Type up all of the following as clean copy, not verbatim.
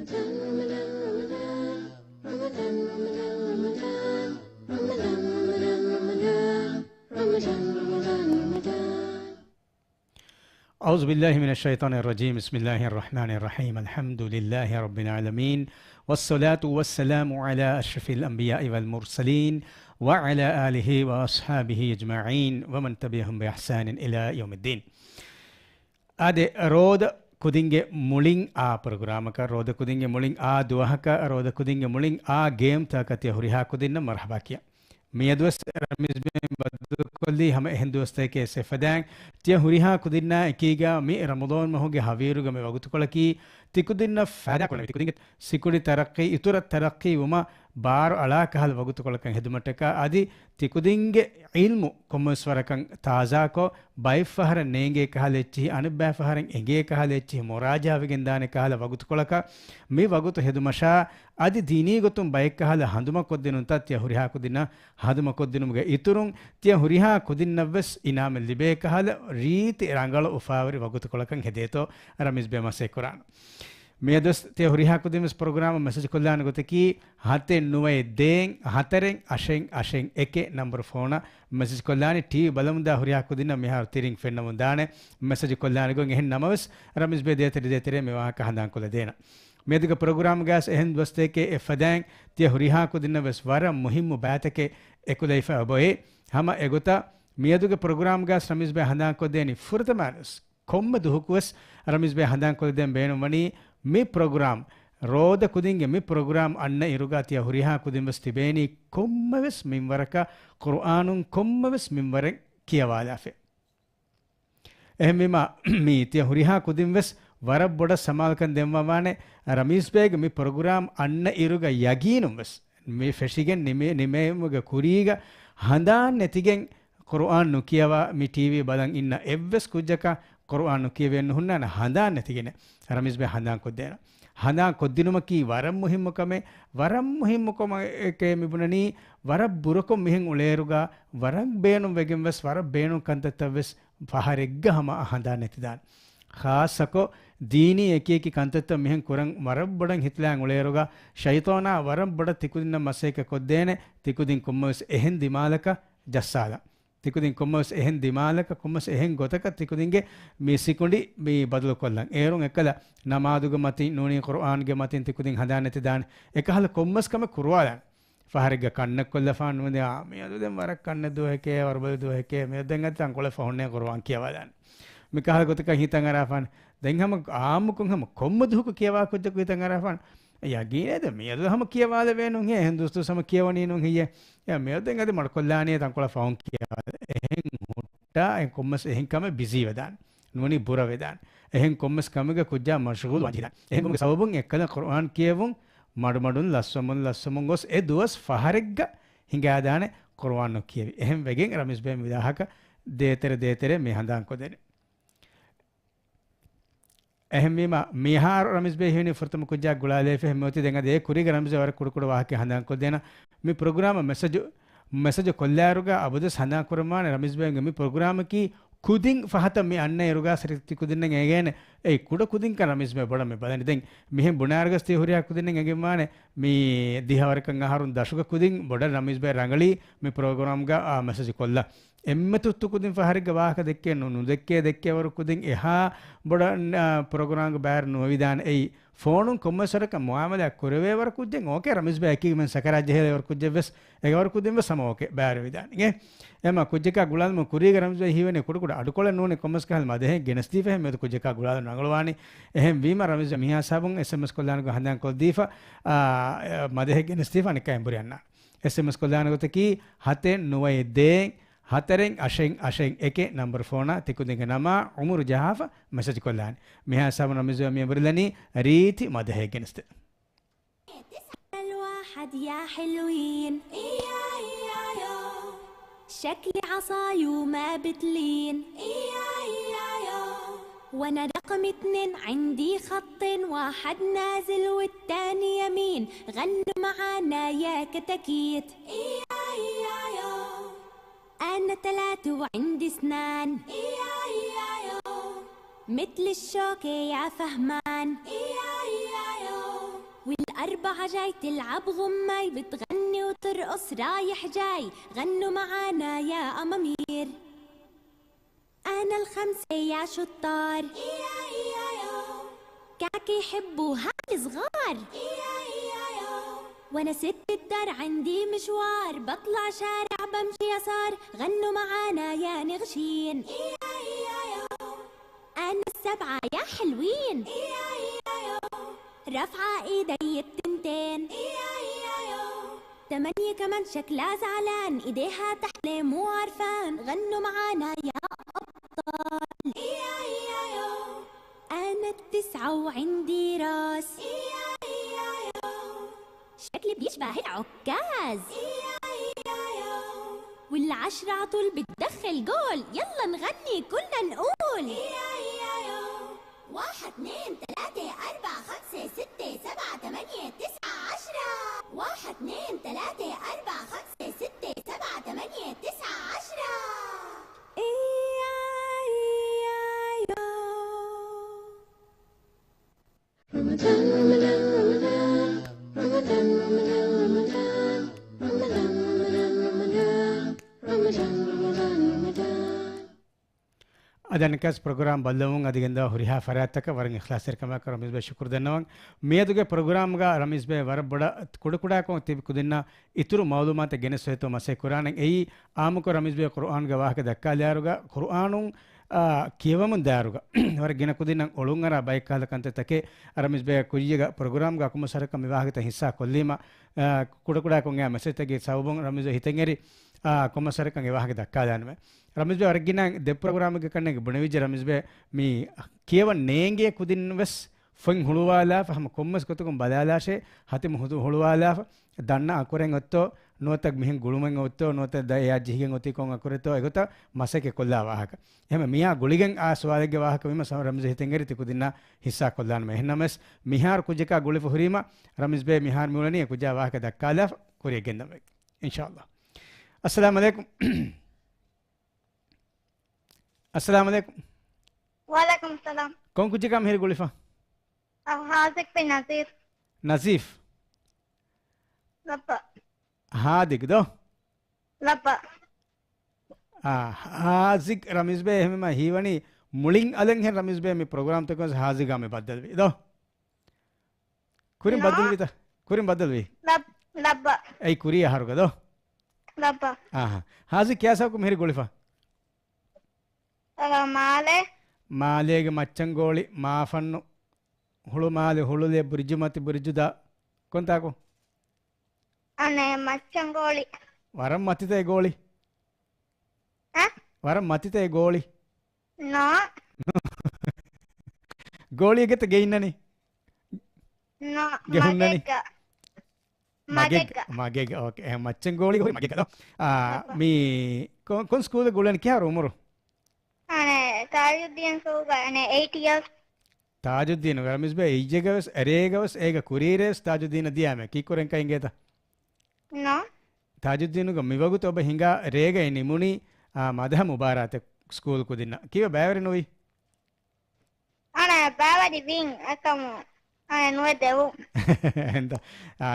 أعوذ بالله من الشيطان الرجيم بسم الله الرحمن الرحيم الحمد لله رب العالمين والصلاة والسلام على أشرف الأنبياء والمرسلين وعلى آله وأصحابه أجمعين ومن تبعهم بإحسان إلى يوم الدين. أدي رود كودينج مولين برنامج رود كودينج مولين دوهك رود كودينج مولين جيم تاكتي هريها كوديننا مرحبا كيا. ميادوس رمز بين بدو كلي هم هندوستي كي سفدان تيا هريها كوديننا إكيجا مي رمضان ما هو جهافيرو جم وقت كلكي تكوديننا فادا كلنا تكودينج سيكوري ترقي إتورة ترقي وما بار على كهال وقت كلكن هدمتك أدي تكودينج علم كمسوركن تازاكو باي فهر نينجي كهالتشي أنا باي فهر إنجي كهالتشي مراجعة وجندان كهال وقت كلكا مي وقت هدمشا أدي ديني قطن باي كهال هندما كودينون تاتيا هريها كوديننا هندما كودينون مغا إتورون تيا هريها كوديننا بس إنام اللي كهال ريت رانغال أفاوري وقت كلكن هديتو رمز بما سيكوران ميادوس تيا هريها كودينس برنامج مسج كلان قطكي هاتين نوي دين هاترين أشين إكي نمبر فونا مسج كلاني تي بلمدا هريها كودينا ميهار تيرين فين نمودانه مسج كلاني قون إهن نموس رمز بديتري ميوها كهندان كل دينا ميادك برنامج جاس إهن دوستة كي إفدان تيا هريها كودينا بس وارا مهم بعتك إكودايفا أبوه هما إغوتا ميادك برنامج جاس رمز بهندان كل ديني فرتمانس كم دهوكوس رمز بهندان كل دين بينو مني مي program رودا كودينج مي program أن إيروغاتيا هريها كودين بس تبيني كم بس من وركا قرآن كم بس من ورك كيا والافه أهم ما مي تيا هريها كودين بس ورب بودا سمال كن دم وانه رميس بيج مي program أن إيروغا يجينم بس مي فشيجن نمي مغا كوريغا هندان نتيجن قرآن نكيا مي TV بدن إن إبس كوجكا قرآن نكيا ونهنا هندان نتيجن رميز به هندان كودينا هندان كودينو مكي ورم مهم كم كي مبناني ورب بركم مهين وليروغا ورم بينو وجم بس ورب بينو كنت تبس فهرجع هما هندان نتيدان خاصكو ديني اكي كنت تمهين كورن ورب بدن هتلان وليروغا شيطانا ورب بد تكودين مسيك كودينه تكودين كمس إهن دمالك جسالا تكودين كمس إهن دمالك كمس إهن غوتك تكودينge මේ සිකුඩි මේ බදල කොල්ලන් ඒරුන් එකල නමාදුග මතින් නෝනි කුර්ආන්ගේ මතින් තිකුදින් හදාන්නති දාන එකහල කොම්මස්කම කුරවාලන් ෆහරිග කන්න කොල්ලෆාන් නුදේ මේ අද දැන් වරක් කන්න දුවකේ වරබල දුවකේ මේ දැන් අතන් කොල ෆෝන්නේ කුර්ආන් කියවලන් මිකහල ගොතක හිතන් අරාෆාන් දැන් හැම ආමුකුන් හැම කොම්ම දුහක කියවා කොච්චක හිතන් අරාෆාන් යගීනේද මේ අද හැම කියවාද වෙනුන් හේ හන්දුස්තු සම කියවණී නුන් හිය යා මේ දැන් අද මඩ කොල්ලානේ තන් කොල ෆෝන් කියවා එහෙන් මුට්ටා එන් කොම්මස් එහෙන් කම බිසි වදාන් نوني بورا ويدان إهن كومس كاميجا كوجا مشغول واجدان إهن سببون يكلا القرآن كيفون مارمادون لسمون غوس دوس فهرجا هنگا دانه قرآن نكيف إهن وجين رمز بهم بداهك ديتر ميهندان كودين إهن ميهار رمز به هني فرتم كوجا غلالة فهم موتي دعنا ده كوري رمز وار كوركور واهك هندان كودينا مي برنامج مسج كلّاروغا أبودس هندان كورمان رمز بهم مي برنامج كي कुदिंग फहत में अन्य रुगा सरिति कुदिंग एगेन ए कुड कुदिंग का रमेश में बड़ा में बदन दें मिहे बुनारगस्ती हुरिया कुदिंग एगे माने मी दिहावर कंगा हारुन दशुक कुदिंग बड़ा रमेश में रंगली में प्रोग्राम का मैसेज कोल्ला एम्मे तो कुदिंग फहर गवाह का देखे नु देखे वर कुदिंग एहा बड़ा प्रोग्राम का बाहर नोविदान ए फोन कमसर का मुआमला कुरवे वर कुदिंग ओके रमेश में एकी में सकरा जहे वर कुजे बस एगे वर कुदिंग बस सम ओके बाहर विदान ये एमा कुजका गुलाल में कुरी गरम जो हिवने कुड़ अडुकोल नूने कमस कहल मदे गेनस्तीफ है में कुजका गुलाल नंगलवानी एहम बीमा रमेश मिया साबुन एसएमएस कोलान को हंदान को दीफा मदे गेनस्तीफ अने कायम बुरियाना एसएमएस कोलान को तकी हते नुवे दे हतरें अशें एके नंबर फोना तिकुदिंगे नमा उमर जहाफ मैसेज कोलान मिया साबुन रमेश मिया बुरिलानी रीति मदे गेनस्ते الواحد يا حلوين شكلي عصاي وما بتلين وانا رقم 2 عندي خط واحد نازل والتاني يمين غنوا معانا يا كتاكيت انا 3 وعندي اسنان مثل الشوكة يا فهمان 4 جاي تلعب غماي بتغني وترقص رايح جاي غنوا معانا يا أمامير أنا ال5 يا شطار كعكي يحبوا هالصغار وانا 6 الدار عندي مشوار بطلع شارع بمشي يسار غنوا معانا يا نغشين انا ال7 يا حلوين رافعة ايدي التنتين 8 كمان شكلها زعلان ايديها تحت ليه مو عرفان غنوا معانا يا ابطال انا ال9 وعندي راس شكلي بيشبه العكاز وال10 عطول بتدخل جول يلا نغني كلنا نقول 1 2 3 4 5 6 7 8 9 10 1 2 3 4 5 6 7 8 9 10 Ramadan, Ramadan, Ramadan, Ramadan, Ramadan, Ramadan. ಅದನಕಸ್ ಪ್ರೋಗ್ರಾಮ್ ಬಲ್ಲವಂಗ್ ಅದಿಗೆಂದ ಹುರಿಹಾ ಫರಾತಕ ವರಂಗ್ ಇಖ್ಲಾಸರ್ ಕಮಾಕ ರಮೀಸ್ ಬೆ ಶುಕ್ರ್ ದನ್ನವಂಗ್ ಮೇದುಗೆ ಪ್ರೋಗ್ರಾಮ್ ಗ ರಮೀಸ್ ಬೆ ವರ ಬಡ ಕುಡಕುಡಾ ಕೊ ತಿಬ್ ಕುದಿನ್ನ ಇತುರು ಮೌಲೂಮಾತ ಗೆನೆಸ್ ಹೇತೋ ಮಸೆ ಕುರಾನ್ ಎಯಿ ಆಮುಕ ರಮೀಸ್ ಬೆ ಕುರ್ಆನ್ ಗ ವಾಹಕ ದಕ್ಕಾಲ್ಯಾರುಗ ಕುರ್ಆನು කියවම දාරුග වර ගෙන කුදින්න ඔළුන් අර බයික් කාලකන්ත තකේ අරමිස් බේ කුජියග ප්‍රෝග්‍රෑම් ග අකුම සරක විවාහිත හිස්සා කොල්ලීම කුඩ කුඩා කොංගා මෙසෙතගේ සවබොන් රමිස් හිතෙන්ගෙරි කොම සරක විවාහක දක්කා දානම රමිස් බේ වරගින දෙ ප්‍රෝග්‍රෑම් එක කන්නේ බුණ විජ රමිස් බේ මී කියව නේංගේ කුදින්න වෙස් ෆෙන් හුළුවාලා ෆහම කොම්මස් කොතකම් බදාලාෂේ හති මුහුදු හුළුවාලා දන්න අකුරෙන් ඔත්තෝ නොතක් මිහින් ගුළුමෙන් ඔත්තෝ නොත දයා ජිහිගෙන් ඔති කොන් අකුරතෝ එගොත මසකේ කොල්ලා වාහක එහෙම මියා ගුලිගෙන් ආස්වාදගේ වාහක විම රමිස් හිතෙන්ගෙරි තිකුදින්න හිස්සා කොල්ලාන මෙ එහෙනමස් මිහාර කුජකා ගුලිෆ හුරීම රමිස් බේ මිහාර මුලණිය කුජා වාහක දක්කාලා කුරියෙන් ගෙන්දම ඉන්ෂාඅල්ලාහ් अस्सलाम वालेकुम अस्सलाम वालेकुम वालेकुम सलाम कौन कुछ काम है गुलिफा हाजिक पे नजीर नजीफ लपा हाँ दिख दो लपा हाजिक रमीज बे हमें मैं हीवनी मुलिंग अलग है रमीज बे में प्रोग्राम तक हाजिगा में बदल भी दो कुरिम बदल भी था कुरिम बदल भी लपा ऐ कुरी हार का दो लपा हाँ हाजिक क्या सब को मेरी गुलिफा माले माले के मच्चंगोली माफन्नु हुಳು ಮಾಲೆ ಹುಳುಲೆ ಬುರ್ಜು ಮತ್ತೆ ಬುರ್ಜುದ ಕೊಂತಾಕೋ ಅನೆ ಮಚ್ಚಂಗೋಳಿ ವರಂ ಮತ್ತಿತೆ ಗೋಳಿ ವರಂ ಮತ್ತಿತೆ ಗೋಳಿ ನೋ ಗೋಳಿಗೆ ತ ಗೇಯಿನ್ನನಿ ನೋ ಗೆಹುನ್ನನಿ ಮಗೆಗ ಮಗೆಗ ಓಕೆ ಮಚ್ಚಂ ಗೋಳಿ ಹೋಗಿ ಮಗೆಗ ಮೀ ಕೊನ್ ಸ್ಕೂಲ್ ಗೋಳನ್ ಕ್ಯಾ ಉಮರು ಅನೆ ತಾಜುದ್ದೀನ್ ಸೋಗ ಅನೆ 8 years ताजुद्दीन रमेश भाई इजेगवस अरेगवस एक कुरीरेस ताजुद्दीन दिया में की कोरें कहेंगे था नो ताजुद्दीन को मिवगु तो बहिंगा रेग निमुनी मदह मुबारक स्कूल को दिन की बैवर नोई अने बावरी विंग अकम अने नुए देवु ಎಂತ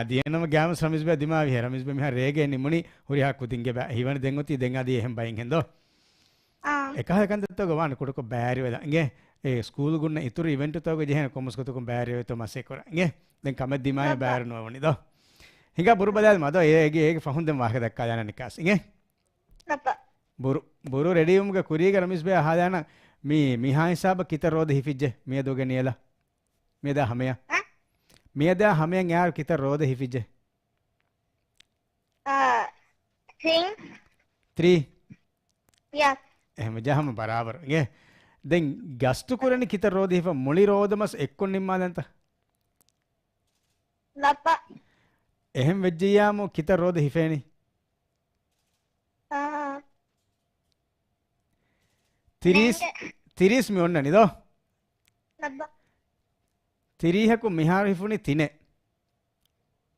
ದಿಯನಮ ಗ್ಯಾಮಸ್ ರಮೇಶ್ ಭಾई ದಿಮಾವಿ है रमेश भाई मिहा रेग निमुनी हुरिया को दिंगे बा हिवन देंगोती देंगा दिए हम बाइंग हेंदो एका कंद तो गवान कुडको बैरी वेदा ඒ ස්කූල් ගුණ ඉතුරු ඉවෙන්ට් තවගේ ජෙහෙන කොමස් කොතකම් බෑරිය වෙත මසේ කර ගේ දැන් කම දිමාය බෑර නොවනි දෝ හිඟා බුරු බදාල් මද ඒගේ ෆහුන්දම් වාහක දක්කා යන නිකාස් ඉගේ බුරු රෙඩියුම් ගේ කුරිය ගරමිස් බෑ ආදාන මී මිහා හිසාබ කිතර රෝද හිෆිජ්ජ මිය දෝගේ නියලා මියදා හැමයා මියදා හැමයන් යාර කිතර රෝද හිෆිජ්ජ 3 यस එහෙම ජහම බරාබර ගේ දැන් ගස්තු කුරණි කිතර රෝද හිෆ මුලි රෝදමස් එක්කොන් නිම්මාදන්ත लपा එහෙම වෙජ්ජියාමු කිතර රෝද හිෆේනි 30 में उन्ननी दो लपा 30 को मिहार हिफुनी तिने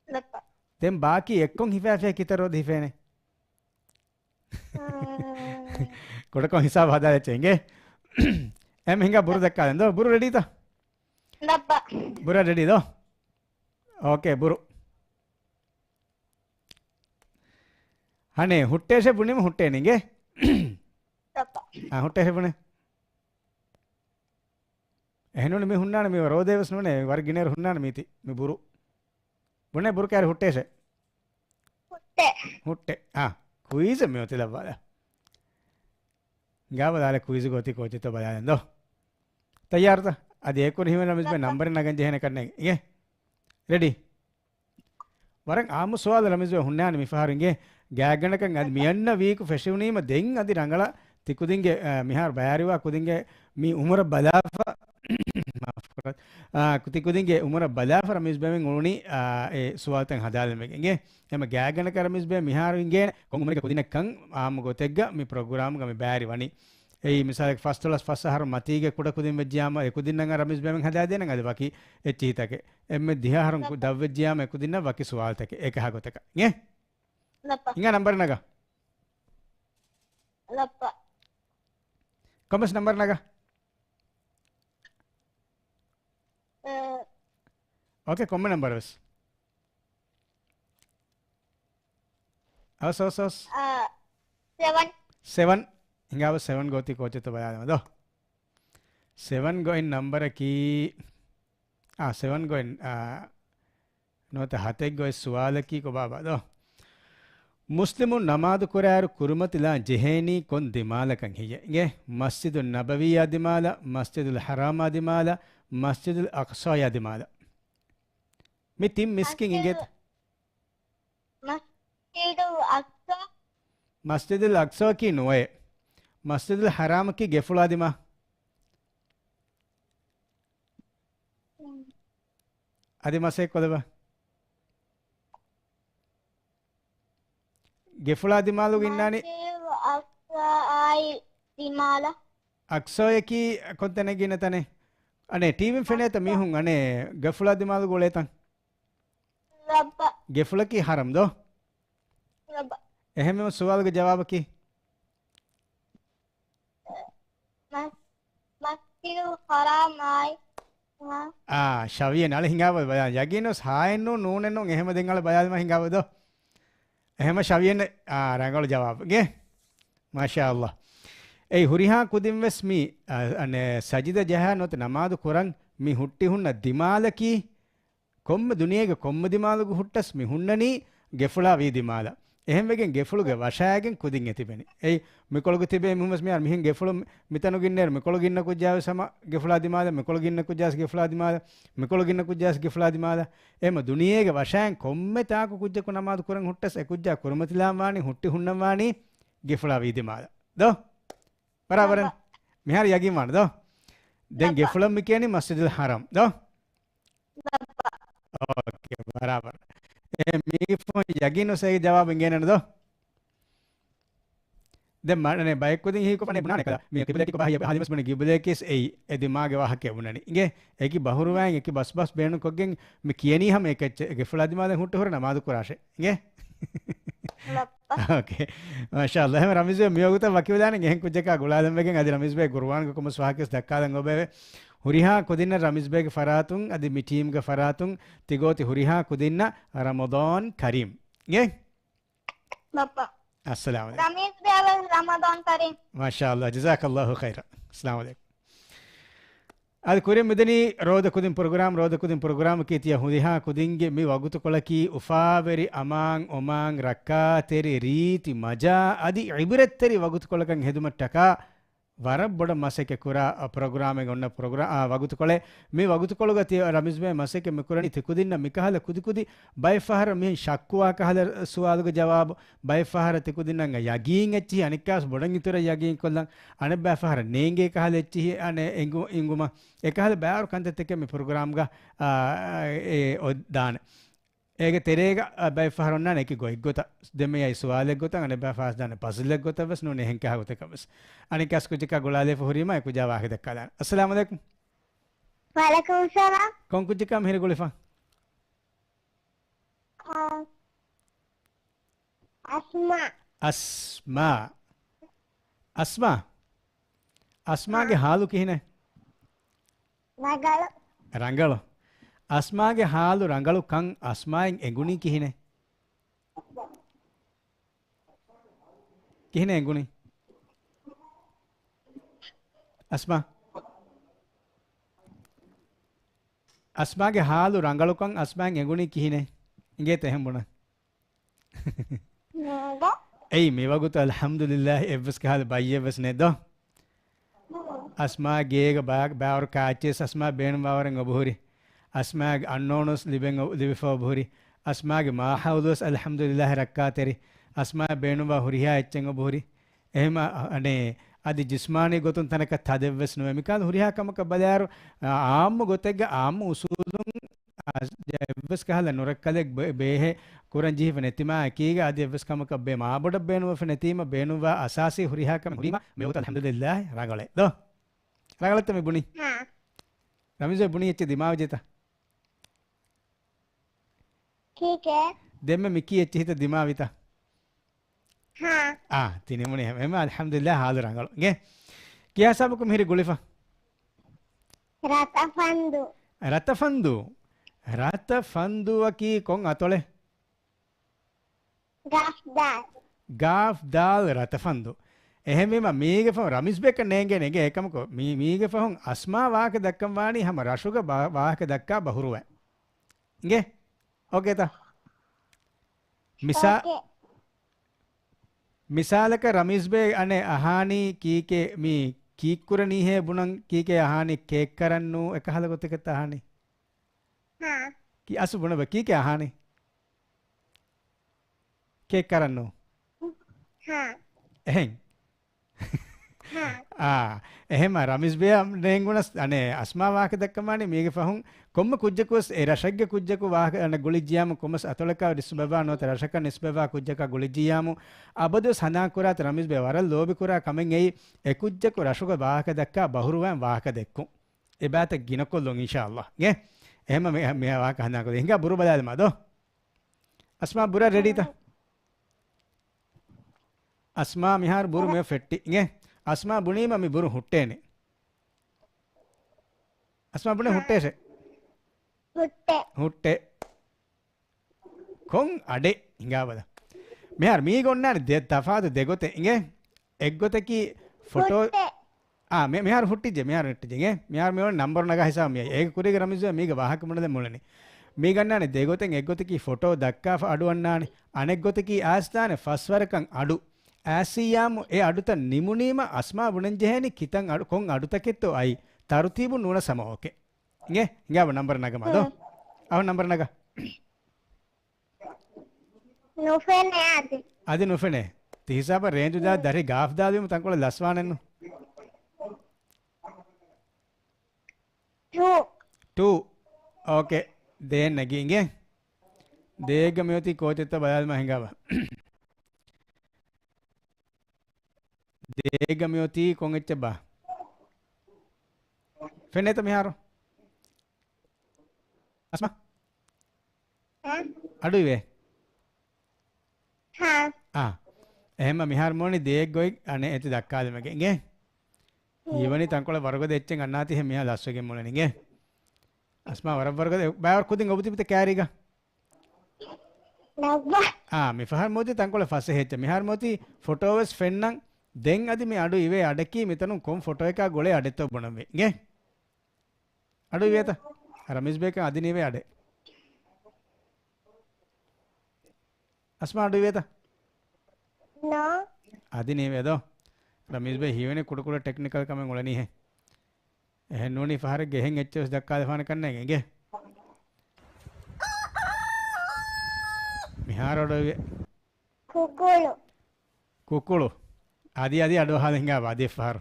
लपा तेम बाकी एक्कों हिफे कितर रोद हिफेने कोड़ को हिसाब हदा चेंगे एम हिंगा बुरु दक्का दो बुरु रेडी था लपा बुरा रेडी दो ಓಕೆ ಬುರು ಹಣೆ ಹುಟ್ಟೇಸೆ ಬುಣಿಮ ಹುಟ್ಟೆ ನಿಂಗೆ Lapa. ಹುಟ್ಟೇಸೆ ಬುಣೆ එහෙනුනේ මේ හුන්නාන මේ රෝදේවස් නුනේ වර්ගිනේර හුන්නාන මීති මේ බුරු බොනේ බුරු කාර හුට්ටේසේ Putte. ಹುಟ್ಟೆ ಕ್ವಿಜ್ ಮೇವತಿಲ್ಲ ಬಾಲ ಗಾವ ದಾಲೆ ಕ್ವಿಜ್ ಗೋತಿ ಕೋಚಿತ ಬಯಾಲೆಂದೋ ತಯಾರ ತ ಅದು ಏಕುರ್ ಹಿಮೆ ನಮಿಸ್ ಬೆ ನಂಬರ್ ನಗಂಜ ಹೆನೆ ಕನ್ನೆ ಇಗೆ ರೆಡಿ ವರಂ ಆಮು ಸವಾಲ ನಮಿಸ್ ಬೆ ಹುನ್ನಾನ ಮಿಫಾರಿಂಗೆ ಗ್ಯಾಗಣಕಂ ಅದು ಮಿಯನ್ನ ವೀಕ್ ಫೆಶಿವ್ನೀಮ ದೆಂ ಅದಿ ರಂಗಳ ತಿಕುದಿಂಗೆ ಮಿಹಾರ್ ಬಯಾರಿವಾ ಕುದಿಂಗೆ ಮಿ ಉಮರ ಬಲಾಫ ಕುತಿಕುದಿಂಗೆ ಉಮರ ಬಲಾಫ ರಮಿಸ್ ಬೆಮೆಂ ಉಣಿ ಎ ಸುವಾತಂ ಹದಾಲೆ ಮೆಗೆಂಗೆ එම ගෑගන කරමිස් බෑ මිහාරුන්ගේ කොංගුමරික කුදිනකන් ආම ගොතෙග්ග මේ ප්‍රෝග්‍රෑම් ගම බෑරි වනි ඒ මිසාලක් ෆස්ට් ක්ලාස් ෆස්සහර මතීගේ කුඩ කුදින් වෙජ්ජාම එකුදින්නන් රමිස් බෑමෙන් හදා දෙනන් අද වකි එච්චීතක එම්මෙ දිහාරුන් දව්වෙජ්ජාම එකුදින්න වකි සුවාල්තක ඒක හගොතක නේ Lapa. ඉංග නම්බර නග Lapa. කොමස් නම්බර නග ಓಕೆ ಕೊಮ್ಮೆ ನಂಬರ್ ಬಸ್ Os 7. 7 ಹಿಂಗಾವ 7 ಗೋತಿ ಕೋಚಿತ ಬಯಾದಮದೋ 7 ಗೋಯಿನ್ ನಂಬರ್ ಕಿ 7 ಗೋಯಿನ್ ನೋತ ಹತೆಗ್ ಗೋಯ್ ಸುವಾಲ ಕಿ ಕೊ ಬಾಬಾದೋ ಮುಸ್ಲಿಮು ನಮಾದು ಕುರಾರು ಕುರುಮತಿಲ ಜೆಹೇನಿ ಕೊನ್ ದಿಮಾಲಕಂ ಹಿಯೆ ಮಸ್ಜಿದುಲ್ ನಬವಿಯ ದಿಮಾಲ ಮಸ್ಜಿದುಲ್ ಹರಾಮ ದಿಮಾಲ ಮಸ್ಜಿದುಲ್ ಅಕ್ಸಾಯ ದಿಮಾಲ ಮಿ ತಿಮ್ ಮಿಸ್ಕಿಂಗ್ ಇಂಗೆ Masjidul Aqsa. ಮಸ್ಜಿದುಲ್ ಅಕ್ಸಾ ಕಿ ನೋಯೆ ಮಸ್ಜಿದುಲ್ ಹರಾಮ ಕಿ ಗೆಫುಳಾ ದಿಮಾ ಅದಿ ಮಸೆ ಕೊದವ ಗೆಫುಳಾ ದಿಮಾಲು ಗಿನ್ನಾನಿ Masjidul Aqsa ay dimala. ಅಕ್ಸೋಯ ಕಿ ಕೊಂತನೆ ಗಿನತನೆ ಅನೆ ಟಿವಿ ಫೆನೇತ ಮೀಹುಂ ಅನೆ ಗೆಫುಳಾ ದಿಮಾಲು ಗೋಳೆತನ್ Lapa. ಗೆಫುಳ ಕಿ ಹರಂ ದೋ Lapa. එහෙම සුවාල්ගේ ජවාබ කි Masjidul Haram ay. ශවිය නල හිඟාව බය යගිනොස් හායන්නෝ නෝනෙන්නෝ එහෙම දෙංගල බයාල්ම හිඟාවද එහෙම ශවියෙන් රංගල ජවාබගේ මාෂාඅල්ලාහ් ඒ හුරිහා කුදින් වෙස් මි අනේ සජිද ජහා නොත නමාදු කුරන් මි හුට්ටි හුන්න දිමාලකි කොම්ම දුනියගේ කොම්ම දිමාලු හුට්ටස් මි හුන්නනි ගෙෆුලා වී දිමාලා එහෙම වෙගෙන් ගෙෆුළුගේ වශායගෙන් කුදින් ඇතිබෙනි ඒ මිකොලගු තිබේ මුහමස් මියාර මිහින් ගෙෆුළු මිතනු ගින්නෙර මිකොල ගින්න කුජාව සම ගෙෆුලා දිමාද මිකොල ගින්න කුජාස් ගෙෆුලා දිමාද මිකොල ගින්න කුජාස් ගෙෆුලා දිමාද එහෙම දුනියේගේ වශායන් කොම්මෙ තාකු කුජ්ජ කුනමාද කුරන් හුට්ටස් ඒ කුජ්ජා කුරුමතිලාම් වානි හුට්ටි හුන්නම් වානි ගෙෆුලා වී දිමාද දෝ බරාබරන් මිහාර යගින් වාන දෝ දැන් ගෙෆුලම් මි කියන්නේ මස්ජිදුල් හරම් දෝ ಓಕೆ ಬರಾಬರ್ ಮೀಫೋನ್ ಯಗಿನು ಸೈ ಜವಾಬ್ ಇಂಗೇನದು ದೆ ಮನೆ ಬೈಕ್ ಕುದಿ ಹೀಕೊ ಪನೆ ಬುನಾನೆ ಕದ ಮಿ ಕಿಬಲೆ ಕೊ ಬಾಹಿಯ ಹಾದಿಮಸ್ ಮನೆ ಕಿಬಲೆ ಕಿಸ್ ಎ ದಿಮಾಗೆ ವಾಹಕೆ ಉನನಿ ಇಂಗೆ ಏಕಿ ಬಹುರುವಾಂ ಏಕಿ ಬಸ್ ಬಸ್ ಬೇಣು ಕೊಗ್ಗೆನ್ ಮಿ ಕಿಯನಿ ಹಮ ಏಕೆ ಗೆ ಫುಲಾದಿ ಮಾದೆ ಹುಟ್ಟು ಹೊರ ನಮಾದು ಕುರಾಶೆ ಇಂಗೆ ಓಕೆ ಮಾಶಾಅಲ್ಲಾ ಹಮ ರಮೀಸ್ ಬೆ ಮಿಯೋಗುತ ವಕಿವದಾನೆ ಗೆಹನ್ ಕುಜ್ಜಕ ಗುಲಾದಂ ಬೆಗೆನ್ ಅದಿ ರಮೀಸ್ ಬೆ ಗುರ್ವಾನ್ ಕೊ ಮಸ್ ವಾಹಕೆಸ್ ದಕ್ಕಾದಂ ಒಬೆ ಹುರಿಹಾ ಕುದಿನ್ನ ರಮೀಸ್ ಬೇಗ ಫರಾತುಂ ಅದಿ ಮಿ ಟೀಮ್ಗೆ ಫರಾತುಂ ತಿಗೋತಿ ಹುರಿಹಾ ಕುದಿನ್ನ ರಮದಾನ್ ಕರೀಂ ಗೆ Lapa. ಅಸ್ಸಲಾಮು ಅಲೈಕುಂ Ramis Bebe Ramadan Karim. ಮಾಶಾಅಲ್ಲಾ ಜಜಾಕಲ್ಲಾಹು ಖೈರ ಅಸ್ಸಲಾಮು ಅಲೈಕುಂ ಅದು ಕುರಿ ಮಿದನಿ ರೋದ ಕುದಿನ್ ಪ್ರೋಗ್ರಾಮ್ ಕೀತಿಯ ಹುರಿಹಾ ಕುದಿಂಗೆ ಮಿ ವಗುತು ಕೊಳಕಿ ಉಫಾವೆರಿ ಅಮಾಂಗ್ ಒಮಾಂಗ್ ರಕ್ಕಾ ತೆರಿ ರೀತಿ ಮಜಾ ಅದಿ ಇಬ್ರತ್ತರಿ ವಗುತು ಕೊಳಕಂ ಹೆದುಮಟ್ಟಕ ವರಬ್ಬೊಡ ಮಸೆಕೆ ಕುರ ಪ್ರೋಗ್ರಾಮಿಗೆ ಒನ್ನ ವಗುತುಕೊಳೆ ಮೀ ವಗುತುಕೊಳುಗತಿ ರಮಿಸ್ ಬೇ ಮಸೆಕೆ ಮಿಕುರನಿ ತಿಕುದಿನ್ನ ಮಿಕಹಲ ಕುದಿ ಬೈಫಹರ me ಶಕ್ಕುವಾ ಕಹಲ ಸುವಾಲುಗೆ Jawab ಬೈಫಹರ ತಿಕುದಿನ್ನಂಗ ಯಗೀನ್ ಎಚ್ಚಿ ಅನಿಕ್ಕಾಸ್ ಬೊಡಂಗಿತುರ ಯಗೀನ್ Kollam ಅನೆ ಬೈಫಹರ ನೇಂಗೆ ಕಹಲ ಎಚ್ಚಿ ಅನೆ ಇಂಗುಮ ಏಕಹಲ ಬ್ಯಾರು ಕಂತೆಕ್ಕೆ me ಪ್ರೋಗ್ರಾಮ್ಗ A ಒದ್ದಾನೆ ඒක තෙරේග බයිෆහරොන්න නෙකි ගොයි ගොත දෙමයයි සුවාලෙක් ගොත අනේ බයිෆහස් දාන පසලෙක් ගොත බස් නෝනේ හෙන් කහ ගොත කබස් අනික අස් කුජික ගොලාලේ ෆොරීම එක ජවාහ දක්කලා අස්සලාමු අලයිකුම් Walaikum salam. කොන් කුජික මෙහෙර ගොලිෆා අස්මාගේ හාලු කිහිනේ Nagala. ರಂಗಳು අස්මාගේ හාලු රංගලු කං අස්මායෙන් එගුණි කිහිනේ කිහිනේ එගුණි අස්මා අස්මාගේ හාලු රංගලු කං අස්මායෙන් එගුණි කිහිනේ ඉගේ තෙහෙම්බුණ නේද? එයි මේ වගුත අල්හම්දුලිල්ලාහ් එවස් කහල බයියවස් නේද අස්මා ගේග බාවර කාච්චේ අස්මා බේන බාවරෙන් ඔබහුරි අස්මාගේ අන්නෝනස් ලිබෙන් ලිබිෆෝ ඔබහුරි අස්මාගේ මාහවුදස් අල්හම්දුලිල්ලාහ් රක්කාතරි අස්මා බේන බාහුරියා එච්චෙන් ඔබහුරි එහෙම අනේ අදි ජිස්මානී ගොතුන් තනක තදෙවස් නොවේ මිකාද හුරියා කමක බදාරු ආම්ම ගොතෙග්ග ආම්ම උසූදුන් එවස් කහල නොරක්කලෙක් බේහෙ කුරන් ජීව නැතිමා කීග අදි එවස් කමක බේ මාබොඩ බේනුව ෆනතිම බේනුවා අසාසී හුරියා කම හුරිම මෙවත අල්හම්දුලිල්ලාහ් රගලේ දෝ රගලත් මේ බුනි हाँ රමිසේ බුනි එච්ච දිමාව ජෙත ठीक है දෙම්ම මිකී එච්ච හිත දිමාවිත हाँ තිනෙමුනේ හැම අල්හම්දුලිල්ලාහ් හාල් රගල ගේ කියා සබකු මිහිරි ගුලිෆා rata fandu රතෆන්දු වකී කොන් අතොලේ gafdal ගාෆ් දාල් රතෆන්දු එහෙමම මීගේ ෆොන් රමිස් බෙක නේගේ නේගේ එකමකෝ මීගේ ෆොන් අස්මා වාක දක්කම් වානි හැම රෂුග වාක දක්කා බහුරුව ගේ ඕකේ තා okay මිසාලක රමිස් බේ අනේ අහානි කීකේ මී කීක්කුරණී හේ බුණන් කීකේ අහානි කේක් කරන්නු එකහල ගොතක තහානි हाँ කී අසු බුණ බකීකේ අහානි කේක් කරන්නු हाँ එහෙන් हाँ එහෙම රමිස් බේ නෙන්ගුණස් අනේ අස්මා වාක දක්කමානේ මේගේ ෆහුන් කොම්ම කුජ්ජකුස් ඒ රෂග්ග කුජ්ජකු වාක අන ගුලිජියාම කොමස් අතලක රිස්බවා නොත රෂක නිස්බවා කුජ්ජක ගුලිජියාම අබදු සනා කුරාත රමිස් බේ වරල් ලෝබි කුරා කමෙන් එයි ඒ කුජ්ජකු රෂුක වාක දක්කා බහුරුවන් වාක දෙක්කු එබාත ගිනකොල්ලොන් ඉන්ෂාඅල්ලාහ් ගේ එහෙම මේ වාක හඳා කොද හිඟා බුරු බලාද මදෝ අස්මා බුර රෙඩි තා අස්මා මිහාර බුරු මේ ෆෙට්ටි ගේ අස්මා බුනීම මි බුරු හුට්ටේනේ අස්මා බුනේ හුට්ටේසේ putte හුට්ටේ කොන් අඩේ හිඟාවද මෙහාර මී ගොන්නානේ දෙ තෆාද දෙගොතේ ඉගේ එක්ගොතකි ෆොටෝ putte මෙහාර හුට්ටිජේ මෙහාර නෙට්ටිජේ ගේ මෙහාර මේවන නම්බර් නගා හිසාව මිය ඒක කුරිගේ රමිසුව මීග වාහක මුණද මුලනේ මේ ගන්නානේ දෙගොතෙන් එක්ගොතකි ෆොටෝ දක්කා අඩුවන්නානේ අනෙක් ගොතකි ආස්තානේ ෆස්වරකන් අඩු ඇසියාමු ඒ අඩුත නිමුනීම අස්මා බුණන් ජෙහෙනි කිතන් අඩු කොන් අඩුතකෙත්තෝ අයි තරුතීබු නුන සමෝකේ ගේ හිඟාව නම්බර් නගමදෝ අව නම්බර් නගා nufene adi අද නුෆනේ තිහිසාප රේන්ජු දා දරි ගාෆ් දාදෙමු තංකොල ලස්වානෙන්නු 2 ඕකේ දෙන්න නගින්ගේ දේග මෙයති කෝචෙත්ත බයල්ම හිඟාව දේග මෙයති කොන් එච්ච බා ෆෙනෙත මිහාරෝ අස්මා हाँ අඩුවේ हाँ එහෙම මිහාර මොනි දේග ගොයි අනේ ඇති දක්කාදමගේ ගේ ඊවනි තංකොල වර්ග දෙච්චෙන් අන්නාති හැම මිහා ලස්සගෙන් මොලනිගේ අස්මා වර්ග බයවර කුදින් ඔබතිපිත කෑරිගා nabba මිෆහර් මොති තංකොල ෆස්සේ හෙච්ච මිහාර මොති ෆොටෝවස් ෆෙන්නම් දෙන් අදි මේ අඩු ඉවේ අඩකී මෙතනුන් කොම් ෆොටෝ එකා ගොලේ අඩෙත්තෝ බොනමේ ගේ අඩු ඉවේත රමිස් බේක අදි නෙවේ අඩේ අස්මා අඩු ඉවේත no අදි නෙවේ දෝ රමිස් බේ හිවෙනේ කුඩ කුඩ ටෙක්නිකල් කමෙන් උලනී හේ එහෙන් නෝනි ෆහර ගෙහෙන් එච්චස් දක්කා දෆාන කන්නේ ගේ මිහාර අඩු ඉවේ kukulu කුකුළු අදි අඩු හාල හිඟා අදි ෆහර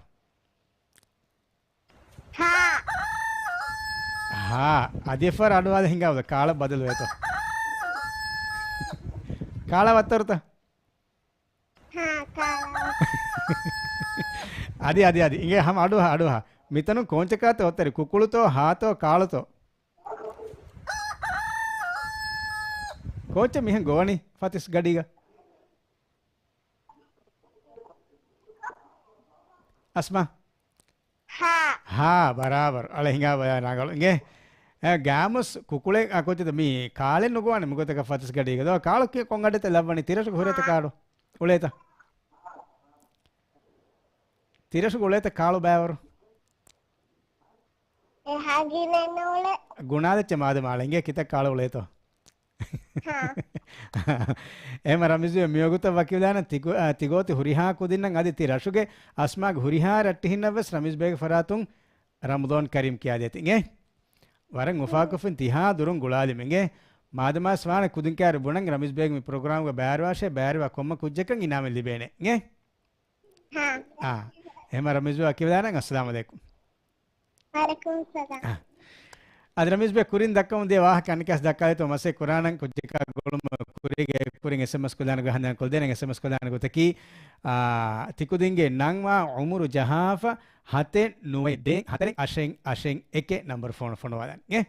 අදි ෆහර අඩු හාල හිඟාවද කාල බදලු වෙත කාල වතරත हाँ kala අදි ඉගේ හැම අඩු මිතනු කොංචකාත ඔතරි කුකුළුතෝ හාතෝ කාලතෝ कोच मिह गोवनी फतिस गडीगा अस्मा हाँ हाँ बराबर अले हिंगा बया नागल इंगे ගෑමස් කුකුලේ අකොතිද මේ කාලෙන් නුගවන්නේ මොකද කෆතස් ගඩේක දව කාලක කොංගඩත ලබන්නේ තිරසු හොරත කාඩෝ උලේත තිරසු උලේත කාලෝ බෑවරු හගිනනෝල ගුණාදච්ච මාද මාලංගේ කිත කාලෝ උලේතෝ එම රමිසු මියගුත වකිලාන තිගෝති හුරිහා කුදින්නම් අදි තිරසුගේ අස්මාග හුරිහා රට්ටිහින්නවස් රමිස් බේග ෆරාතුන් රමදාන් කරීම් කියා දෙතිගේ වරන් උෆාකෆින් තිහා දුරුන් ගුලාලිමගේ මාදමා ස්වාන කුදින් කාර බුණන් රමිස් බේග මේ ප්‍රෝග්‍රෑම් එක බෑරවාෂේ බෑරවා කොම්ම කුජ්ජකන් ඉනාම ලිබේනේ ගේ එහෙම රමිසු අකිලාන අස්ලාම අලයිකුම් වලයිකුම් සලාම් අද රමිස් බේ කුරින් දක්කම දේ වාහ කන්නිකස් දක්කාලේ તો මසේ කුරානන් කුජ්ජක ගොළුම කුරිගේ කුරින් SMS කොදාන ගහන කොල් දෙන SMS කොදාන ගොතකි තිකුදින්ගේ නංවා උමුරු ජහාෆ හතේ නුවේ දෙ හතරෙන් අෂෙන් එකේ නම්බර් ෆෝන් වලන් ගේ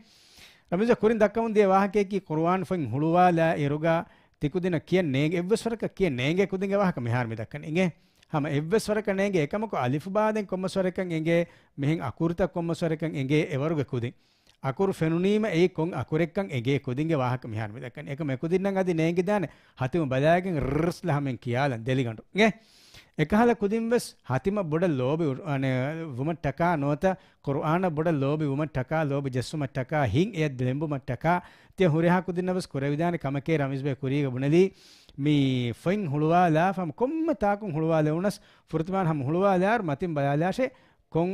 රමිස් කුරින් දක්කම දේ වාහකේ කි කුර්ආන් ෆෙන් හුළුවාලා ඉරුගා තිකුදින කියන්නේ එව්වස්වරක කියන්නේ කුදින්ගේ වාහක මෙහාර මෙ දක්කන ඉගේ हम එව්වස්වරක නේගේ එකමක අලිෆ් බාදෙන් කොම්මස්වරකන් එගේ මෙහෙන් අකුරුත කොම්මස්වරකන් එගේ එවරුගේ කුදින් අකුරු ෆෙනුනීම ඒ කොන් අකුරෙක්කන් එගේ කුදින්ගේ වාහක මෙහාර මෙ දක්කන එක මෙ කුදින්නම් අදි නේගේ දාන හතිම බදාගෙන රස් ලහමෙන් කියාලන් දෙලිගඬු ගේ එකහල කුදින්වස් හතිම බොඩ ලෝබි අනේ වුම ටකා නොත කුර්ආන බොඩ ලෝබි වුම ටකා ලෝබි ජස්සුම ටකා හින් එය දෙලෙම්බුම ටකා තිය හුරිහා කුදින්නවස් කුර විදාන කමකේ රමිස් බේ කුරීග බුනලි මේ ෆෙන් හුළුවා ලාෆම් කොම්ම තාකුන් හුළුවා ලෙවනස් ෆුර්තුමාන් හම් හුළුවා ලාර් මතින් බයාලාෂේ කොන්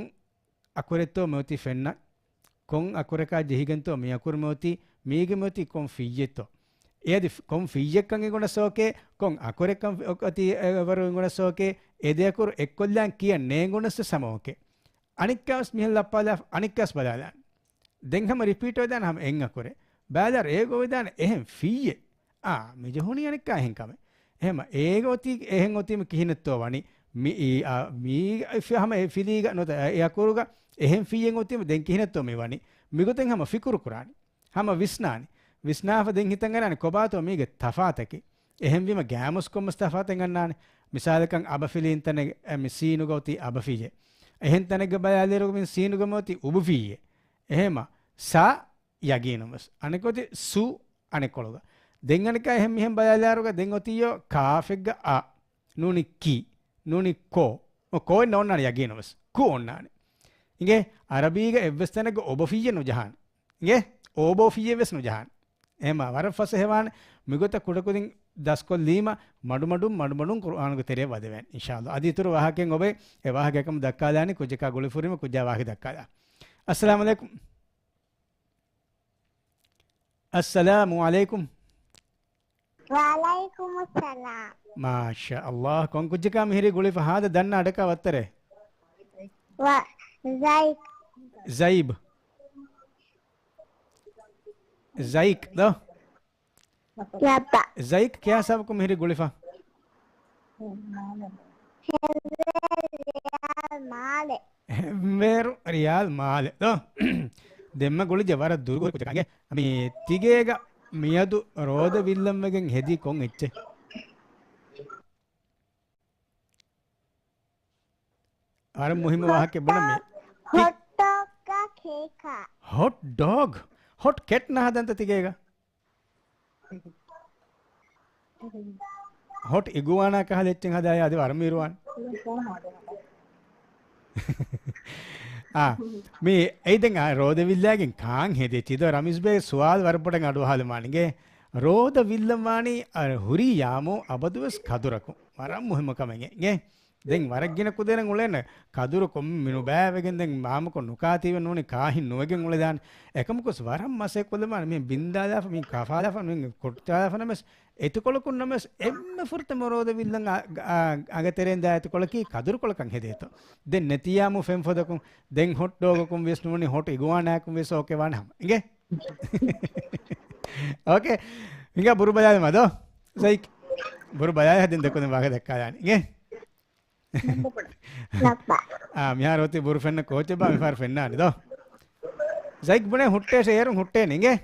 අකුරෙත්තෝ මොති ෆෙන්න කොන් අකුරකා ජෙහිගන්තෝ මේ අකුර මොති මේගෙ මොති කොන් ෆියෙත්තෝ එයදි කොන් ෆියෙක්කන් ගොනසෝකේ කොන් අකුරෙක්කන් ඔකති වරු ගොනසෝකේ එදයකුර එක්කොල්ලන් කියන්නේ ගොනස සමෝකේ අනික්කස් මිහල් ලප්පාලා අනික්කස් බලාලා දෙන්ගම රිපීට් වෙදාන හම් එන් අකුරේ බාලාර ඒගෝ වෙදාන එහෙන් ෆියේ මිජහුණි අනික්කා එහෙන් කම එහෙම ඒගොති එහෙන් ඔතිම කිහිනත්තෝ වනි මී හම ෆිලීග නොත යකුරුග එහෙන් ෆියෙන් ඔතිම දෙන් කිහිනත්තෝ මේ වනි මිගොතෙන් හම ෆිකුරු කුරානි හම විස්නානි විස්නාෆ දෙන් හිතන් ගනානි කොබාතෝ මීගේ තෆාතකි එහෙන් වීම ගෑමුස් කොම්මස් තෆාතෙන් ගන්නානි මිසාලකන් අබ ෆිලින් තන මිසීනු ගොති අබ ෆියේ එහෙන් තනග බයාලේරුග මින් සීනු ගමොති උබ ෆියේ එහෙම සා යගීනමස් අනිකොති සු අනිකොලග දෙංගනික එහෙම මෙහෙම බයාලාරුග දෙන් ඔතියෝ කාෆෙග්ග අ නූනි කි නූනි කෝ නෝන්නානි යගීනමස් කු ඔන්නානි ඉගේ අරබීග එව්වස්තනග ඔබ ෆියේ නුජහාන ඉගේ ඕබෝ ෆියේ වෙස් නුජහාන එහෙම වර ෆස හෙවාන මිගොත කුඩකුදින් දස්කොල් ලීම මඩුමඩුම් කුර්ආනග තෙරේ වදවෙන් ඉන්ෂාල්ලාහ් අදීතුරු වාහකෙන් ඔබේ ඒ වාහකකම දක්කාලානි කුජකා ගොලිෆුරිම කුජා වාහි දක්කාලා අස්සලාමු අලයිකුම් අස්සලාමු අලයිකුම් වලයිකුම් සලාම් මාෂා අල්ලාහ් කොන් කුජකා මිහිරි ගොලිෆ හාද දන්න අඩක වත්තරේ ज़ाइक ज़ाइक दो याता ज़ाइक क्या सब को मेरी गुलिफा मेरू रियाल माले दो දෙම්ම ගොලි ජවර දුර්ගො කුචකගේ මේ තිගේග මියදු රෝද විල්ලම්මගෙන් හෙදි කොන් එච්චේ අර මුහිම වාහකේ බණ මේ हॉट डॉग का केका हॉट डॉग हॉट कैट ना हदंत तिगेग हॉट इगुआना कहा लेच्चें हदाया अदे वरमीरुवान මේ ඇයිදෙන් රෝද විල්ලාගෙන් කාන් හෙදෙච්චිද රමිස් බේ සුවාල් වරපටන් අඩුවහල මානිගේ රෝද විල්ලමානි අර හුරි යාමෝ අබදුවස් කදුරකු වරම් මුහිම කමගේ ගේ දෙන් වරක්ගෙන කුදෙන උලෙන කදුරු කොම් මිනු බෑවගෙන් දෙන් මාමකො නුකාතිව නෝනේ කාහින් නොවගෙන් උල දාන එකමකොස් වරම් මාසේ කොල්ලමාන මේ බින්දාදාෆ මේ කෆාදාෆ මේ කොට්ටාදාෆ නමස් එතුකොලකුන් නමස් එම්ම ෆුර්තම රෝද විල්ලන් අගතරෙන් දා එතුකොලකි කදුරු කොලකන් හෙදේතෝ දෙන් නැතියාමු ෆෙම් ෆොදකුන් දෙන් හොට් ඩෝගකුන් වෙස් නෝනේ හොට් ඉගුවානාකුන් වෙස් ඕකේ වනහම ඉගේ ඕකේ ඉංගා බුරු බයාද මදෝ සයික් බුරු බයාද හදින් දෙකොන් වාගේ දැක්කා යන්නේ ඉගේ මිහාර ඔති බුරු ෆෙන්න කෝච් බා මිෆාර ෆෙන්නානි දෝ සයික් බනේ හුට්ටේ ෂේරුන් හුට්ටේ නිගේ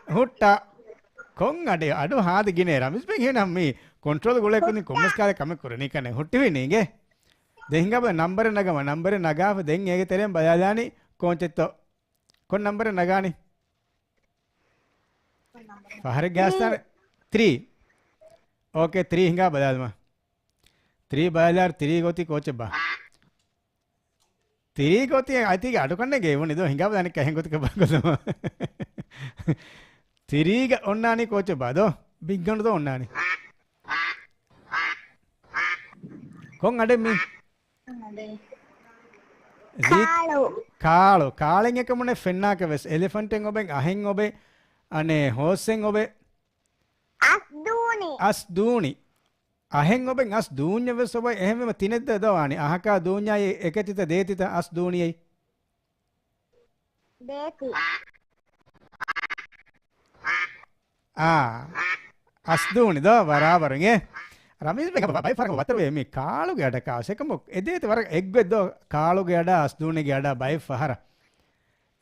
හුට්ටා කොන් අඩේ අඩු හාද ගිනේ රමිස් බෙන් හේනම් මේ කොන්ට්‍රෝල් ගොලේ කොනි කොම්මස් කාලේ කම කරණි කනේ හුට්ටි වෙන්නේ ගේ දෙහිංගා බ නම්බර නගාව දෙන් ඒකේ තරම් බයලානි කොන්චෙත්තෝ කොන් නම්බර නගානි පහර ගෑස්තාන 3 ඕකේ 3 හිංගා බයල්ම 3 බයලාර 3 ගොති කොච්චබා 3 ගොති අයිතිගේ අඩු කන්නේ ගෙවුනේ දෝ හිංගා බදානි කහෙන් ගොති කබගොතම 3 ಗ ඔන්නානි කොච්චබා දෝ බිග්ගණු දෝ ඔන්නානි කොන් අඩෙමි කාලෝ කාලෙන් එක මොනේ ෆෙන්නාක වෙස් එලිෆන්ටෙන් ඔබෙන් අහෙන් ඔබේ අනේ හෝසෙන් ඔබේ අස් දූනි අහෙන් ඔබෙන් අස් දූඤ්ඤ වෙස් ඔබේ එහෙමම තිනෙද්ද දවානි අහකා දූඤ්ඤයි එකතිත දේතිත අස් දූනියයි දේති අස් දූනි දෝ බරාබරගේ රමේෂ් බේ බයි ෆරක වතර වේ මේ කාලුගේ අඩ කාසෙකම එදේත වර එක්වෙද්දෝ කාලුගේ අඩ අස් දූනිගේ අඩ බයි ෆහර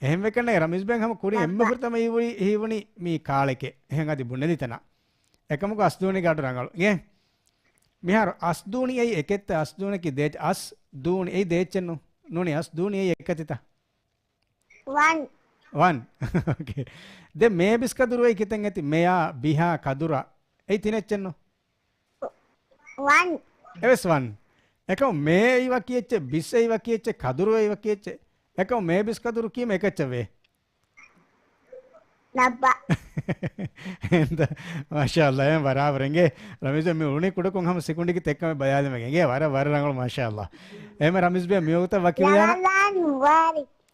එහෙම වෙකනේ රමේෂ් බෙන් හැම කුරි එම්ම පුරතම හීවුනි මේ කාලෙකේ එහෙන් අදි බුන්නදිතන එකමක අස් දූනිගේ අඩ රංගලු ගේ මිහාර අස් දූනියයි එකෙත් අස් දූනිකේ දෙච් අස් දූනි ඒ දෙච්චනු නුනි අස් දූනියයි එකතිත 1 ඕකේ දෙ මේ බිස් කදුරුයි කිතෙන් ඇති මෙයා බිහා කදුරා ඒ තිනෙච්චනු 1 එවස් 1 එකම මේ ඉව කියෙච්ච බිස් ඉව කියෙච්ච කදුරු ඉව කියෙච්ච එකම මේ බිස් කදුරු කීම එකච්ච වේ නබ්බා ಎಂತ ಮಾಶಾಅಲ್ಲಾ ಏನ್ ಬರಾಬರಂಗೆ ರಮೇಶ್ ಮೇ ಉಣಿ ಕುಡಕೊಂಗ್ ಹಮ್ ಸೆಕೆಂಡಿಗೆ ತೆಕ್ಕಮ ಬಯಾಲೆ ಮಗೆಗೆ ವರ ರಂಗಳು ಮಾಶಾಅಲ್ಲಾ ಏಮ ರಮೇಶ್ ಬೇ ಮಿಯೋತ ವಕೀಲಾನ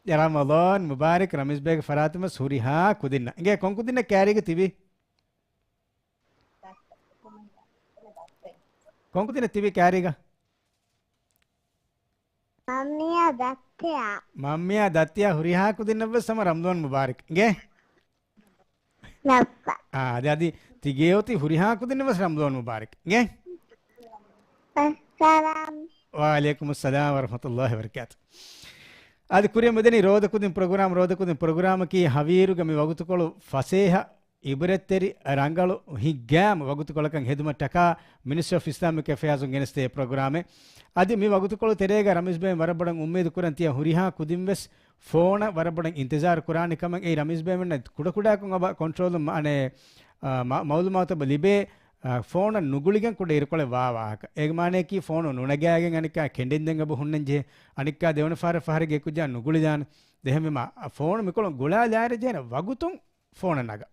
ರಮಲಾನ್ ಮುಬಾರಕ್ ರಮೇಶ್ ಬೇ ಫರಾತಿಮ ಸೂರಿಹಾ ಕುದಿನ್ನ ಇಂಗೆ ಕೊಂಕುದಿನ್ನ ಕ್ಯಾರಿಗೆ ತಿವಿ ಕೊಂಕುದಿನ್ನ ತಿವಿ ಕ್ಯಾರಿಗ ಮಮ್ಮಿಯ ದತ್ತಿಯ ಹುರಿಹಾ ಕುದಿನ್ನವ ಸಮ ರಮಲಾನ್ ಮುಬಾರಕ್ ಇಂಗೆ ಅದೇ ಅದಿ ತಿಗೇವತಿ ಹುರಿಹಾ ಕುದಿನ್ನವ ರಮಲಾನ್ ಮುಬಾರಕ್ ಇಂಗೆ ವಾಲೇಕುಮ್ ಅಸ್ಸಲಾಂ ವರಹಮತುಲ್ಲಾಹಿ ವಬರಕಾತು ಅದು ಕುರಿಯ ಮದನಿ ರೋದಕುದಿನ ಪ್ರೋಗ್ರಾಮ್ ಕಿ ಹವೀರುಗ ಮಿ ವಗುತುಕೊಳು ಫಸೇಹ ಇಬರೆತ್ತೆರಿ ರಂಗಳು ಹಿಗ್ಗಾಮ್ ವಗುತುಕೊಳಕಂ ಹೆದುಮಟ್ಟಕ ಮಿನಿಸ್ಟ್ರಿ ಆಫ್ ಇಸ್ಲಾಮಿಕ್ ಅಫೇರ್ಸ್ ಗೆನಸ್ತೆ ಪ್ರೋಗ್ರಾಮೆ ಅದು ಮಿ ವಗುತುಕೊಳು ತೆರೆಗ ರಮೇಶ್ ಬೇ ವರಬಡಂ ಉಮ್ಮೀದ್ ಕುರಂತಿಯ ಹುರಿಹಾ ಕುದಿನ್ವೆಸ್ ಫೋನ್ ವರಬಡಂ ಇಂತಜಾರ್ ಕುರಾನಿ ಕಮಂ ಏ ರಮೇಶ್ ಬೇ ಮೆನ್ನ ಕುಡಕುಡಾಕಂ ಅಬ ಕಂಟ್ರೋಲ್ ಅನೆ ಮೌಲುಮಾತ ಬಲಿಬೆ ಫೋನ್ ನುಗುಳಿಗಂ ಕುಡ ಇರ್ಕೊಳೆ ವಾವಾಕ ಏಗಮಾನೆ ಕಿ ಫೋನ್ ನುಣಗ್ಯಾಗೆಂ ಅನಿಕ ಕೆಂಡಿಂದೆಂ ಅಬ ಹುಣ್ಣಂಜೆ ಅನಿಕ ದೇವನ ಫಾರಿಗೆ ಕುಜ ನುಗುಳಿದಾನ ದೆಹಮೆಮ ಫೋನ್ ಮಿಕೊಳ ಗುಳಾ ಲಾರೆ ಜೇನ ವಗುತುಂ ಫೋನ್ ನಗ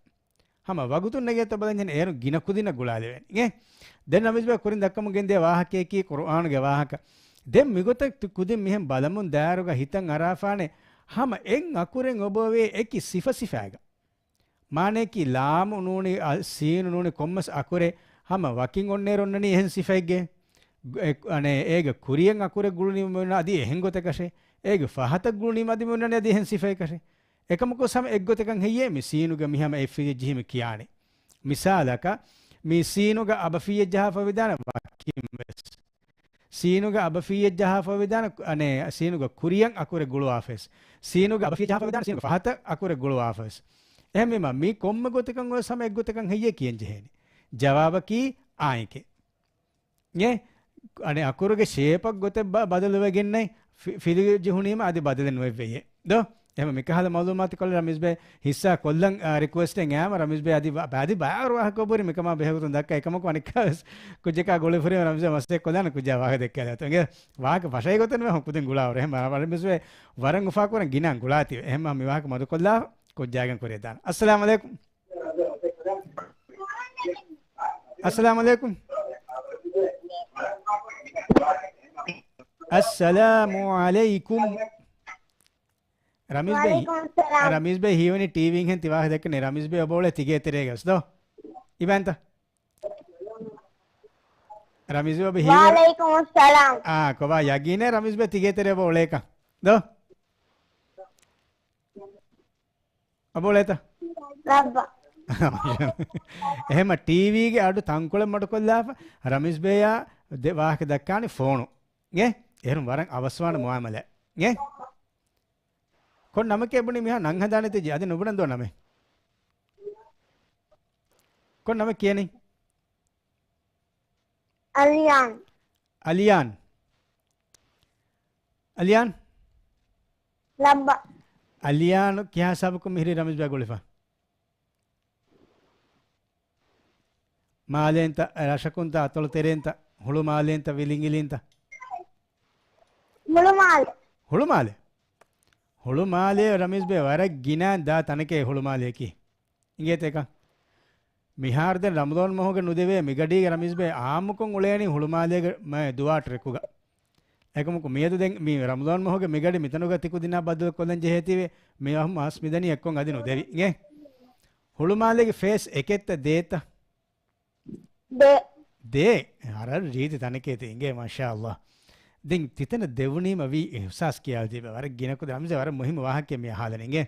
ಹಮ ವಗುತುಂ ನಗೆ ತಬದಂ ಏನು ಗಿನ ಕುದಿನ ಗುಳಾ ಲೆವೆ ಗೆ ದೆನ್ ನಮಿಸ್ ಬೆ ಕುರಿನ್ ದಕ್ಕಮ ಗೆಂದೆ ವಾಹಕೆ ಕಿ ಕುರ್ಆನ್ ಗೆ ವಾಹಕ ದೆಂ ಮಿಗೊತ ಕುದಿನ್ ಮಿಹಂ ಬಲಮುನ್ ದಾರುಗ ಹಿತಂ ಅರಾಫಾನೆ ಹಮ ಎಂ ಅಕುರೆಂ ಒಬವೆ ಎಕಿ ಸಿಫಾಗ ಮಾನೆ ಕಿ ಲಾಮು ನೂನಿ ಸೀನು ನೂನಿ ಕೊಮ್ಮಸ್ ಅಕುರೆ ಹಮ ವಕಿಂಗ್ ಒನ್ನೇರೊನ್ನನಿ ಎಹೆನ್ ಸಿಫೈಗೆ ಅನೆ ಏಗ ಕುರಿಯಂ ಅಕುರೆ ಗುಳುನಿ ಮುನ್ನ ಅದಿ ಎಹೆನ್ ಗೊತೆ ಕಶೆ ಏಗ ಫಹತ ಗುಳುನಿ ಮದಿ ಮುನ್ನನಿ ಅದಿ ಎಹೆನ್ ಸಿಫೈ ಕಶೆ එකමකෝ සම එක්ගොතකන් හෙයේ මි සීනුග මිහම එෆිය ජිහිම කියානේ මිසාලක මි සීනුග අබෆිය ජහෆ විදාන වකිම් වෙස් සීනුග අබෆිය ජහෆ විදාන අනේ සීනුග කුරියන් අකුරේ ගුළු ආෆෙස් සීනුග අබෆිය ජහෆ විදාන සීනුග ෆහත අකුරේ ගුළු ආෆෙස් එහෙමම මි කොම්ම ගොතකන් ඔය සම එක්ගොතකන් හෙයේ කියෙන් ජෙහෙනි ජවාබ කි ආයිකේ නේ අනේ අකුරගේ ෂේපක් ගොත බදලව ගෙන්නයි ෆිලි ජිහුනීම আদি බදලන වෙයි දෝ එහෙම මිකහල මාලුමාති කොල්ල රමීස් බේ හිස්සා කොල්ලන් රික්වෙස්ටෙන් යාම රමීස් බේ ආදි බාර වහ කොබරි මිකම බෙහෙවතුන් දක්ක එකමක අනිකස් කුජක ගොලේ ෆරේ රමීස් මස්සේ කොදාන කුජා වාහ දෙක්කලා තංගේ වාහක වශය ගොතන මේ හොකුදෙන් ගුලාවර එහෙම රමීස් බේ වරන් උෆා කරන් ගිනන් ගුලාති එහෙම මේ වාහක මදු කොල්ලා කුජාගෙන් කරේ දාන අස්සලාමු අලයිකුම් අස්සලාමු අලයිකුම් අස්සලාමු අලයිකුම් रमेश भाई हीवनी टीवी हैं तिवाह देख ने रमेश भाई अबोले तिगे तेरे गस दो इवेंट रमेश भाई वालेकुम अस्सलाम कोबा यागी ने रमेश भाई तिगे तेरे बोले का दो अबोले ता रब्बा එහෙම ටීවී ගේ අඩු තංකොල මඩ කොල්ලාප රමේෂ් බේයා දෙවාහක දක්කානේ ෆෝනු ගේ එහෙනම් වරන් අවස්වාන මුආමල ගේ කොන් නමක එබුනි මිහා නං හදානේ තේ අද නුබුණන් දෝ නමේ කොන් නම කියන්නේ අලියාන් अलियान Labba. अलियान क्या सबको मिहिरी रमेश बे गोलिफा ಮಾಲೆಂತ ರಶಕುಂತ ಅತೊಳ ತೆರೆಂತ ಹುಳು ಮಾಲೆಂತ ವಿಲಿಂಗಿಲಿಂತ Mulumal. ಹುಳು ಮಾಲೆ ಹುಳು ಮಾಲೆ ರಮೇಶ್ ಬೇ ವರ ಗಿನ ದಾ ತನಕೆ ಹುಳು ಮಾಲೆಕಿ ಹಿಂಗೆ ತೇಕ ಮಿಹಾರ್ದ ರಮದಾನ್ ಮಹೋಗ ನುದೆವೆ ಮಿಗಡಿಗೆ ರಮೇಶ್ ಬೇ ಆಮುಕೊಂ ಉಳೇನಿ ಹುಳು ಮಾಲೆಗೆ ಮ ದುವಾಟ್ ರೆಕುಗ ಏಕಮುಕು ಮೇದು ದೆಂ ಮಿ ರಮದಾನ್ ಮಹೋಗ ಮಿಗಡಿ ಮಿತನುಗ ತಿಕು ದಿನ ಬದ್ದು ಕೊಲ್ಲಂ ಜೆಹೇತಿವೆ ಮಿ ಅಹಮ್ ಆಸ್ಮಿದನಿ ಎಕ್ಕೊಂ ಅದಿನು ದೇವಿ ಹಿಂಗೆ ಹುಳು ಮಾಲೆಗೆ ಫೇಸ್ ಎಕೆತ್ತ ದೇತ De. ದೇ ಅರ ರೀತಿ ತನಕೇತಿ ಹಿಂಗೆ ಮಾಶಾ ಅಲ್ಲಾಹ್ ದಿಂ ತಿತನ ದೇವನೀಮ V ihsas kiyaal dibe war ginako damse war muhim wahake me halanenge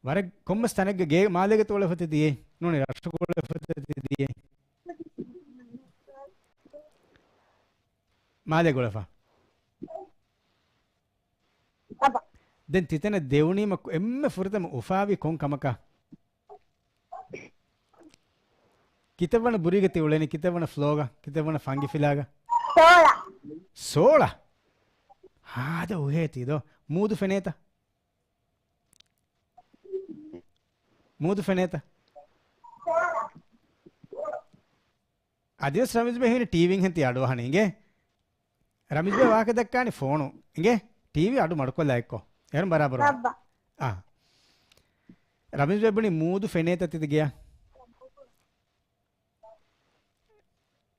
war kommas tanagge ge malege tole fete diye none rashkole fete diye male golafa Labba. den titana dewnima emme furtama ufawi kon kamaka kitavana burigati uleni kitavana floga kitavana fangi filaga Sola. sola hada uhetido mudu feneta adios ramiz be hine tv henti adu hane inge ramiz be waake dakkani phone inge tv adu madkolla ekko eran barabar Labba. ah ramiz be bani mudu feneta tide gya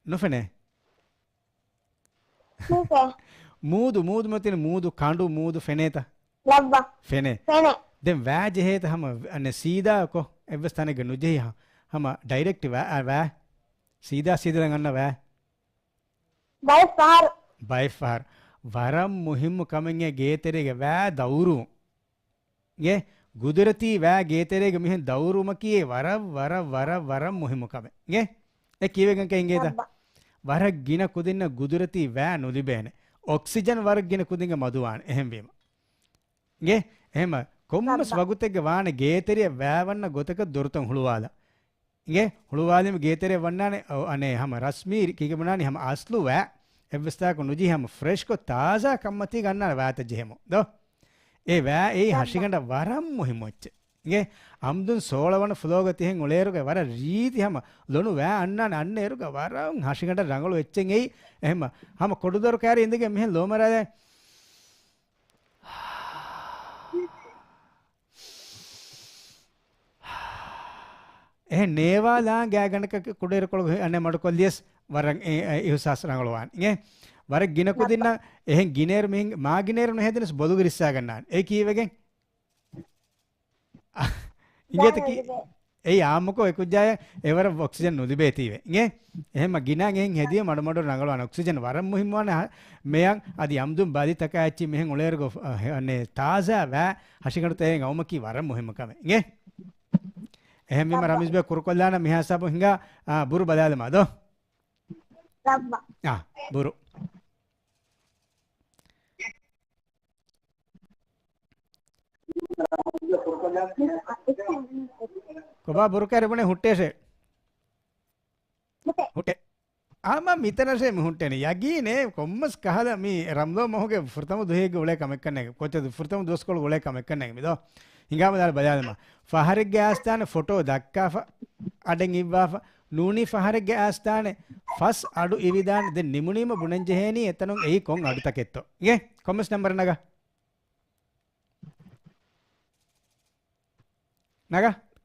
no fene Muke. ಮೂದು ಮತ್ತಿನ ಮೂದು ಕಾಂಡು ಮೂದು ಫೆನೇತ Labba. ಫೆನೆ Pene. ದೆನ್ ವ್ಯಾಜ್ ಹೇತ ಹಮ ಅನೆ ಸೀದಾ ಕೊ ಎವ್ವಸ್ತಾನೆಗೆ ನುಜೆಹಿ ಹಮ ಡೈರೆಕ್ಟ್ ವ್ಯಾ ಸೀದಾ ಅನ್ನ ವ್ಯಾ By far. ಬೈ ಫಾರ್ ವರಂ ಮುಹಿಮ್ ಕಮೆಂಗೆ ಗೇತೆರೆಗೆ ವ್ಯಾ ದೌರು ಗೆ ಗುದುರತಿ ವ್ಯಾ ಗೇತೆರೆಗೆ ಮಿಹೆನ್ ದೌರು ಮಕಿಯೇ ವರಂ ಮುಹಿಮ್ ಕಮೆ ಗೆ ಎ ಕೀವೆಗಂಕ ಹಿಂಗೇದ Labba. ವರಗ್ ಗಿನ ಕುದಿನ್ನ ಗುದುರತಿ ವ್ಯಾ ನುಲಿಬೇನೆ ಆಕ್ಸಿಜನ್ ವರಗ್ ಗಿನ ಕುದಿಂಗ ಮದುವಾನ್ ಎಹೆಂ ವೀಮ ಗೆ ಎಹೆಮ ಕೊಮ್ಮಸ್ ವಗುತೆಗೆ ವಾನೆ ಗೇತೆರಿಯ ವ್ಯಾವನ್ನ ಗೊತಕ ದೊರತಂ ಹುಳುವಾಲ ಗೆ ಹುಳುವಾಲಿಮ ಗೇತೆರಿಯ ವನ್ನಾನೆ ಅನೆ ಹಮ ರಸ್ಮಿ ಕಿಗೆ ಬನಾನಿ ಹಮ ಅಸ್ಲು ವ್ಯಾ ಎವ್ವಸ್ತಾಕ ನುಜಿ ಹಮ ಫ್ರೆಶ್ ಕೊ ತಾಜಾ ಕಮ್ಮತಿ ಗನ್ನಾನ ವ್ಯಾತ ಜೆಹೆಮು ದೋ ಎ ವ್ಯಾ ಎ ಹಶಿಗಂಡ ವರಂ ಮುಹಿಮೊಚ್ಚೆ ಗೆ ಅಮ್ದುನ್ ಸೋಳವನ ಫ್ಲೋಗತಿ ಹೆಂಗ್ ಉಳೇರುಗ ವರ ರೀತಿ ಹಮ ಲೊನು ವ್ಯಾ ಅಣ್ಣನ ಅಣ್ಣೇರುಗ ವರಂ ಹಶಿಗಂಡ ರಂಗಳು ಎಚ್ಚೆಂ ಎಯಿ ಎಹಮ ಹಮ ಕೊಡುದರು ಕ್ಯಾರಿ ಇಂದಿಗೆ ಮಿಹೆನ್ ಲೋಮರಾದೆ ಎಹೆ ನೇವಾಲಾ ಗ್ಯಾಗಣಕ ಕುಡೇರುಕೊಳಗ ಅಣ್ಣೆ ಮಡ್ಕೊಲ್ಲಿಯಸ್ ವರಂ ihsas ರಂಗಳು ವಾನ್ ಗೆ ವರ ಗಿನಕು ದಿನ ಎಹೆನ್ ಗಿನೇರು ಮಿಹಿಂ ಮಾ ಗಿನೇರು ನಹೆದನಸ್ ಬದುಗಿರಿಸ್ಸಾ ಗನ್ನಾನ್ ಏ ಕೀವೆಗೆ ಇಂಗೆತ ಕಿ ඒ ආමකෝ එකුජාය එවර ඔක්සිජන් නොලිබේ තීවේ ඉගේ එහෙම ගිනාන් එහෙන් හෙදිය මඩ නගලවන ඔක්සිජන් වරම් මුහිම්වන මෙයන් අදි යම්දුම් බාදි තකච්චි මෙහෙන් ඔලේරගෝ අනේ තාසා වා හෂිකණු තේන් අවමකි වරම් මුහිම්කම ඉගේ එහෙම මෙම රමිස් බේ කුරුකොල්ලාන මිහසබ හිඟා බුරු බදාලම අදෝ Labba. බුරු කොබා බුරු කැරබනේ ಹುಟ್ಟೇಸೆ Mute. ಹುಟ್ಟೆ ಆಮ ಮಿತನಸೆ ಮಿ ಹುಟ್ಟೆನೆ ಯಗೀನೆ ಕೊಮ್ಮಸ್ ಕಹಲ ಮಿ ರಮ್ದೋ ಮಹೋಗೆ ಫುರ್ತಮ ದುಹೇಗೆ ಉಳೆ ಕಮೆಕ್ಕನೆ ಕೊಚ್ಚದು ಫುರ್ತಮ ದೋಸ್ಕೊಳ ಉಳೆ ಕಮೆಕ್ಕನೆ ಮಿದೋ ಹಿಂಗಾಮ ದಾಲ ಬಜಾದಮ ಫಹರಿಗೆ ಆಸ್ತಾನೆ ಫೋಟೋ ದಕ್ಕಾಫ ಅಡೆಂ ಇವ್ವಾಫ ನೂನಿ ಫಹರಿಗೆ ಆಸ್ತಾನೆ ಫಸ್ ಅಡು ಇವಿದಾನ್ ದೆ ನಿಮುನಿಮ ಬುಣಂಜೆಹೇನಿ ಎತನೊಂ ಎಯಿ ಕೊಂ ಅಡು ತಕೆತ್ತೋ ಗೆ ಕೊಮ್ಮಸ್ ನಂಬರ್ ನಗ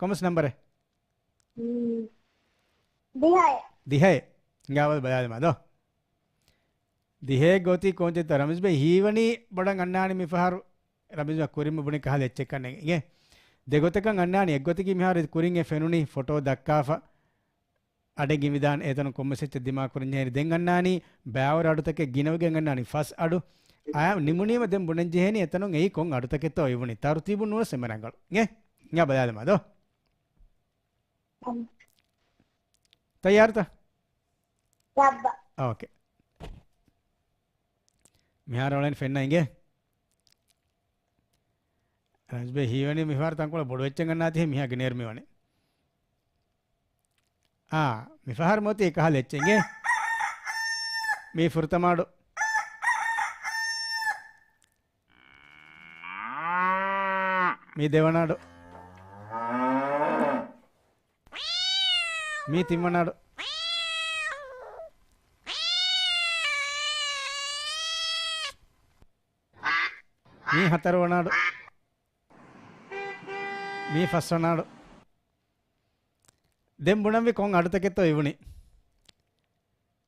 කොමස් නම්බරේ Dihaya. දිහේ ගාවල් බයාදම දෝ දිහේ ගෝති කොන්චිත රමිස් බේ හීවනි බඩන් අන්නානි මිෆහරු රමිස් කුරිම බුනි කහල එච්චෙක්කන්නේ ඉගේ දෙගොතකන් අන්නානි එක්ගොතකි මිහාර කුරින් එ ෆෙනුනි ෆොටෝ දක්කාෆ අඩ ගිවිදාන් ඒතන කොම්මසෙච්ච දිමා කුරින් හේරි දෙන් අන්නානි බෑවර අඩුතක ගිනවගෙන් අන්නානි ෆස් අඩු ආ නිමුනියම දෙන් බුනෙන් ජෙහෙනි එතනොන් එයි කොන් අඩුතකෙතෝ ඉවුනි තරුතිබු නුව සෙමරංගල ඉගේ nga බයාදම දෝ तैयार था Labba. ओके मिहार वाले फेन्नाएंगे राजबे हीवनी मिहार तंकोला बड़ो वेच्चंगन्ना थी मिहा गिनेर में वाने मिफार मोती कहा लेचेंगे मी फुर्तमाडो మీ దేవనాడు మీ తిమ్మనాడు మీ హతరవనాడు మీ ఫస్వనాడు దెంబుణంవి కొంగ అడుతకెత్తో ఇవుని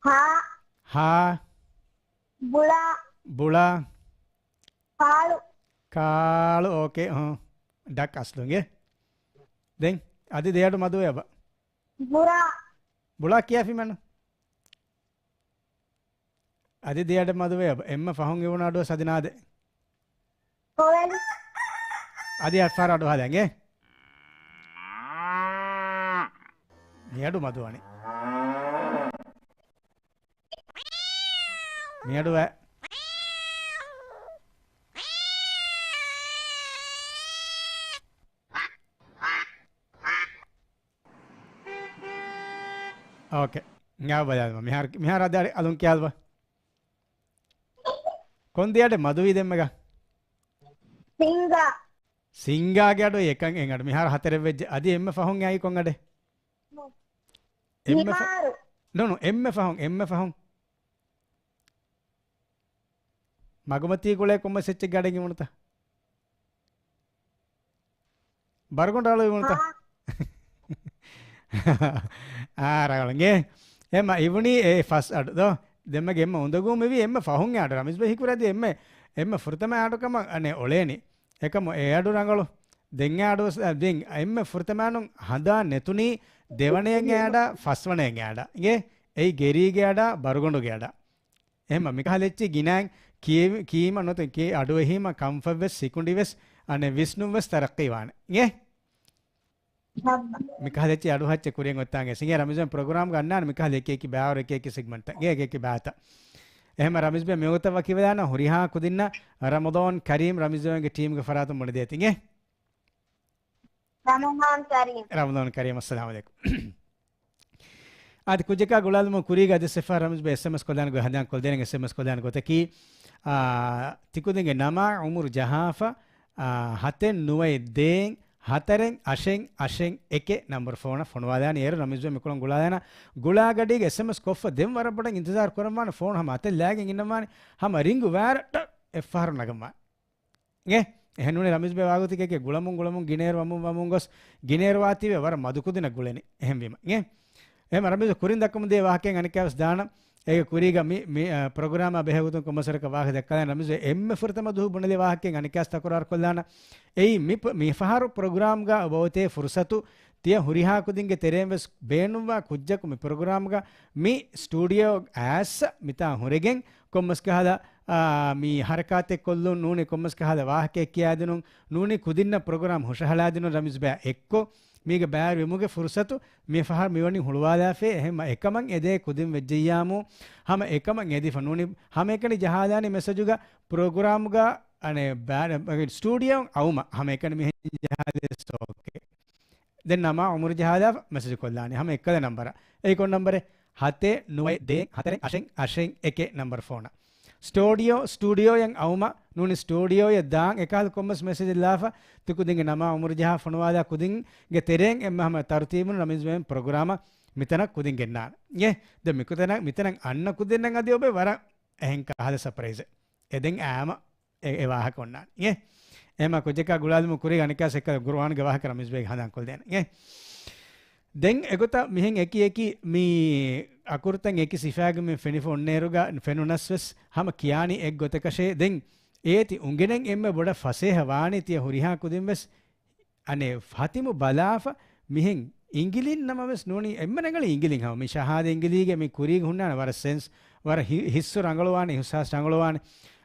හා హా බුලා బుళా කාලු కాಳು ఓకే డక్ అస్లుంగే దెన్ అది దేడు మధువే అబ్బ බුරා బుళా కియాఫి మను అది దేడు మధువే అబ్బ ఎమ్మ ఫహం ఇవునాడు సదినాదే කොවැලි అది అట్ఫారాడు హాదంగే నేడు మధు అని నేడు ఓకే ఇంకా బజాదు మిహార్ అదే అదొం క్యాల్వా కొందియాడే మధు ఇదెమ్మగా සිංගා සිංගාගේ අඩුව එකන් එකට මිහාර හතර වෙච්ච අද එම්ම ෆහුන් යයි කොංගඩ එම්ම හිමාරු නොනු එම්ම ෆහුන් මගමතී කුලේ කොම්ම සෙච්ච ගඩගි මුණත බරගොන්ඩාලු මුණත ආරගලගේ එම ඉවුණි ඒ ෆස් අඩුදෝ දෙම්මගේ එම්ම උඳගුම මෙවි එම්ම ෆහුන් යාට රමිස් බහිකුරදී එම්ම ෆෘතම ආඩුකම අනේ ඔලේනි එකම ඒ අඩු ರಂಗಳು දෙන් ආඩු දෙන් එම්ම ෆෘතමානු හදා නෙතුනි දෙවණයෙන් යාඩ ෆස්වණයෙන් යාඩ ගේ ඒ ගෙරීගේ යාඩ බරගොඬුගේ යාඩ එහෙම මිකහලෙච්චි ගිනාන් කීම නොතේ කේ අඩු එහිම කම්ෆර්ට් සිකුන්ඩි වෙස් අනේ විස්නු වෙස් තරක්කී වාන ගේ මිකහලෙච්චි අඩු හච්ච කුරියෙන් ඔත්තාගේ සිංහ රමිසන් ප්‍රෝග්‍රෑම් ගන්නාන මිකහල එක එක බෑවර එක එක සෙග්මන්ට් එක එක බෑත එහෙම රමිස් බේ මෙවතව කිවදාන හුරිහා කුදින්න රමදාන් කරීම් රමිස්ගේ ටීම් ගේ ෆරාතු මොඩ දෙති ගේ රමදාන් කරීම් රමදාන් කරීම් අස්සලාමු අලයිකුම් ආදි කුජක ගුලාල්ම කුරීග අද සෆා රමිස් බේ SMS කොල්දාන ගෝ හදාන් කොල් දෙනගේ SMS කොල්දාන ගොතකි තිකුදින්ගේ නම උමුර් ජහාෆා හතෙන් නුවයි දෙන් හතරෙන් අෂෙන් එකේ නම්බර් ෆෝන වාදාන ඒර රමිස් බේ මෙකුලන් ගුලාදාන ගුලාගඩිගේ SMS කොෆ දෙම් වරපඩන් ඉන්තजार කරමාන ෆෝන් හම අතේ ලෑගෙන් ඉන්නමාන හම රින්ගු වැරට එෆ්ආර් නගමා ගේ එහෙනුනේ රමිස් බේ වාගුතිකේ ගුලමුන් ගිනේර වමුන් ගොස් ගිනේර වාතිවේ වර මදුකුදින ගුලෙනි එහෙම වීම ගේ එහෙම රමිස් කුරින් දක්කම දේ වාහකෙන් අනිකවස් දාන ඒක කුරීග මේ programme බෙහෙවුතුන් කොමසරක වාහ දැක්කලා රමිස් එම්ම ෆෘතම දුහ බුණලේ වාහකෙන් අනිකස් තකරාර කොල්ලාන ei mi faharu program ga bote fursatu tiya huriha kudinge teremves beenuwa kujjaku mi program ga mi studio as mita huregen kommas kahala mi harakate kollu nuni kommas kahala wahake kiyadunun nuni kudinna program hushahaladinu ramis ba ekko mige baar vimuge fursatu mi fahar miwani hulwala fe ehma ekaman ede kudin vejjiyamu hama ekaman edi fanuni hama ekani jahadani message ga program ga අනේ බෑඩ studio අවුම හැම එකන මෙහෙ ජහාදේ සෝකේ දැන් නම උමුරු ජහාදා message කොල්ලානේ හැම එකද number ඒ කොන් නම්බරේ 792 4 එකේ නම්බර ෆෝන ස්ටුඩියෝ යන් අවුම නුනි ස්ටුඩියෝ ය දාන් එකල් කොමස් මෙසේජ් ලාෆ තුකුදින්ගේ නම උමුරු ජහා ෆොනවාදා කුදින්ගේ තෙරෙන් එම්ම තර්තිබුන රමිස් වෙන් ප්‍රෝග්‍රෑම මිතන කුදින් ගෙන්නා යේ ද මිකුතන මිතන අන්න කුදින්නම් අදී ඔබේ වර එහෙන් කහද සර්ප්‍රයිස් එදෙන් ඈම ඒ වාහක ඔන්නාන යේ එම කුජක ගුලාල්ම කුරි අනිකාස එක ගුරුවාන් ගේ වාහක රමිස් බේ හදාන් කොල් දෙන යේ දැන් එගොත මිහෙන් එකි මේ අකුර්තන් එකි සිෆාග මේ ෆෙනිෆොන් නේරුගා ෆෙනුනස්වස් හැම කියානි එක් ගොතකෂේ දැන් ඒති උංගෙනෙන් එම්ම බොඩ ෆසේහ වානි තිය හුරිහා කුදින්වස් අනේ ෆාතිමු බලාෆ මිහෙන් ඉංගිලින් නමවස් නෝනි එම්ම නගල ඉංගිලින් හැම මේ ෂහාද ඉංගිලිගේ මේ කුරි ගුන්නාන වර සෙන්ස් වර හිස්සු රංගලවානි හුසාස් රංගලවානි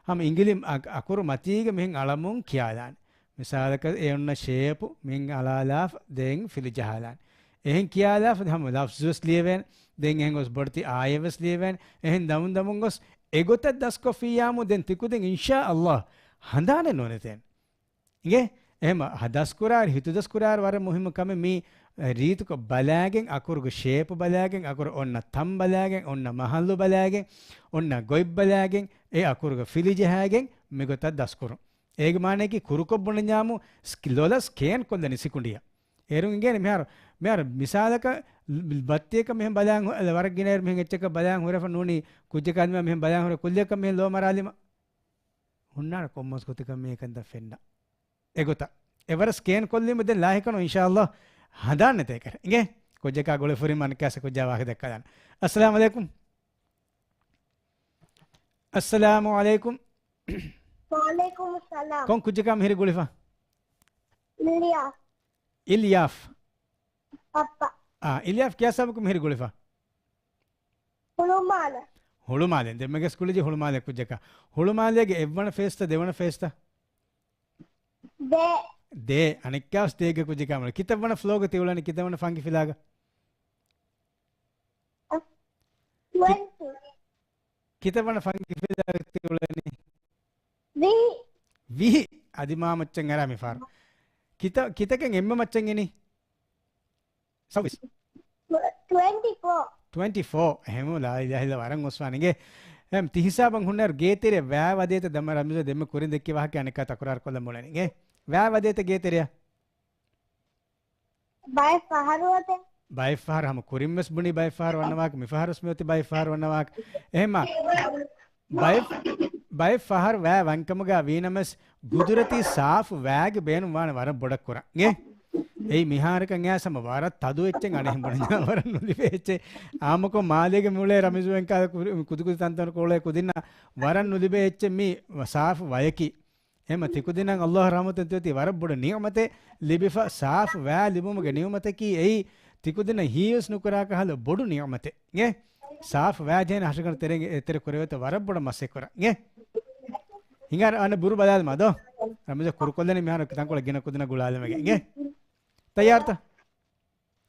हम इंग्लिम अकुर मतीग मिंग अलमुं कियालान मिसाल का एन्न शेप मिंग अलालाफ देंग फिल जहालान एहन कियालाफ हम लफ्जुस लिएवेन देंग एंगोस बढ़ती आयवस लिएवेन एहन दमुंगोस एगोत दस को फियामु दें तिकुदें इंशा अल्लाह हंदाने नोने तेन ये एम हदस कुरार हितुदस कुरार वारे मुहिम कमे मी रीत को बलागें अकुर को शेप बलागें अकुर ओन्न थम बलागें ओन्न महल्लु बलागें ओन्न गोइब बलागें ए अकुर को फिली जहागें मिगोता दस कुरु ඒක මානේකි කුරුකොබ්බුණ ඥාමු ස්කිලොල ස්කෑන් කොල්ලනි සිකුණිය එරුන් ඉගෙන මෙහර මිසාලක බත්තියක මෙහෙම බලන් වරක් ගිනේර මෙහෙන් එච්චක බලන් හොරෆ නෝනි කුජ්ජකන් මෙහෙම බලන් හොර කුල්ලක මෙහෙන් ලෝ මරාලිම ಹುನ್ನಾರ ಕೊಮ್ಮಸ್ ಗೊತ್ತಿಕ ಮೇಕಂತ ಫೆನ್ನ ಎಗೊತ್ತ ಎವರ ಸ್ಕೇನ್ ಕೊಲ್ಲಿಮ ದೆ ಲಾಹಿಕನು ಇನ್ಶಾಅಲ್ಲಾ ಹದಾನೆ ತೇಕರ ಇಂಗೆ ಕೊಜ್ಜಕ ಗೋಳೆ ಫುರಿ ಮನ್ ಕಾಸ ಕೊಜ್ಜಾ ವಾಹ ದಕ್ಕದಾನ ಅಸ್ಸಲಾಮು ಅಲೈಕುಂ ಅಸ್ಸಲಾಮು ಅಲೈಕುಂ वालेकुम सलाम कौन कुज्जका मेरे गोलेफा लिया इलियाफ पापा इलियाफ क्या सबको मेरे गोलेफा ಹುಳುಮಾಲ ಹುಳುಮಾಲೆ ದೆಮ್ಮಗೆ ಸ್ಕೂಲಿಗೆ ಹುಳುಮಾಲೆ ಕುಜ್ಜಕ ಹುಳುಮಾಲೆಗೆ ಎವ್ವಣ ಫೇಸ್ತ ದೇವಣ ಫೇಸ್ತ ದೆ ದೇ ಅನಿಕ್ಕಾಸ್ ದೇಗೆ ಕುಜ್ಜಕ ಮಲ ಕಿತವಣ ಫ್ಲೋಗ ತಿವಳನಿ ಕಿತವಣ ಫಂಗಿ ಫಿಲಾಗ 20 ಕಿತವಣ ಫಂಗಿ ಫಿಲಾಗ ತಿವಳನಿ ವಿ ವಿ ಅದಿಮಾ ಮಚ್ಚಂಗ ರಾಮಿ ಫಾರ್ ಕಿತಕೆಂ ಎಮ್ಮ ಮಚ್ಚಂಗಿನಿ ಸವಿಸ್ 24 24 එහෙම ලා ඉලා හිලා වරන් ඔස්වානිගේ එම් තිහිසාබන් හුන්නර් ගේතෙරේ වෑවදේත දම රමිස දෙම කුරින් දෙක්කි වහක අනක තකුරාර කොල්ල මොලනිගේ වෑවදේත ගේතෙරිය බය පහරුවත බයි ෆාර හම කුරින්මස් බුනි බයි ෆාර වන්නවාක මිෆාරස් මෙති බයි ෆාර වන්නවාක එහෙම බයි ෆාර වෑ වංකමගා වීනමස් ගුදුරති සාෆ් වෑග බේනු වාන වර බොඩක් කුරා ගේ ඒ මිහාරකන් යාසම වරත් තදු එච්චෙන් අනෙහිම් බණා වරන් නුලිබෙච්ච ආමකෝ මාලේගේ මුලේ රමිසුවෙන් කා කුදු කුදු තන්තන කොලේ කුදින්න වරන් නුලිබෙච්ච මේ සාෆ් වයකි එම තිකුදිනන් අල්ලාහ් රහමතන් තෙති වර බොඩ නියමතේ ලිබිෆා සාෆ් වා ලිබුමගේ නියමතේ කි ඒ තිකුදින හීස් නුකරා කහල බොඩු නියමතේ ගේ සාෆ් වා ජේන හෂකන තෙර කරවෙත වර බොඩ මස්සේ කර ගේ හිඟාර අන බුරු බදාල් මදෝ රමිස කුරුකොල්ලනේ මිහාර තංකොල ගෙන කුදින ගුලාලමගේ ගේ तैयार था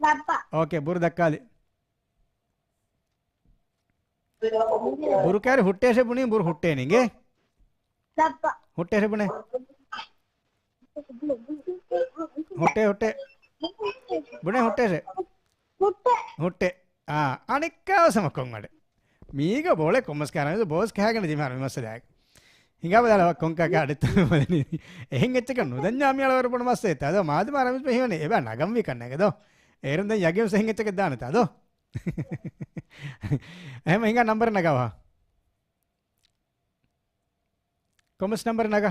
पापा ओके बुर दक्काली बुरु क्या हुट्टे से बुनी बुर हुट्टे नहीं पापा हुट्टे से बुने हुट्टे हुट्टे बुने हुट्टे से ಹುಟ್ಟೆ हुट्टे अनिक्का समकोंगड़े मीगा बोले कोमस्कार बोस क्या करने जिम्मेदार मसले आए ಹಿಂಗ ಬದಲ ಕೊಂಕಾಕ ಅಡಿತ ಬದನಿ ಹೆಂಗೆಚ್ಚಕ ನುದಂಜಾಮಿ ಅಳವರ ಬಣ ಮಸ್ತೆ ಅದು ಮಾದು ಮಾರಮಿಸ್ ಪಹಿವನೆ ಎಬ ನಗಂವಿ ಕಣ್ಣಗದೋ ಏರಂದ ಯಗೆ ಹೆಂಗೆಚ್ಚಕ ದಾನತ ಅದು එහෙම ಹಿಂಗ ನಂಬರ್ ನಗವ කොමස් ನಂಬರ್ ನಗ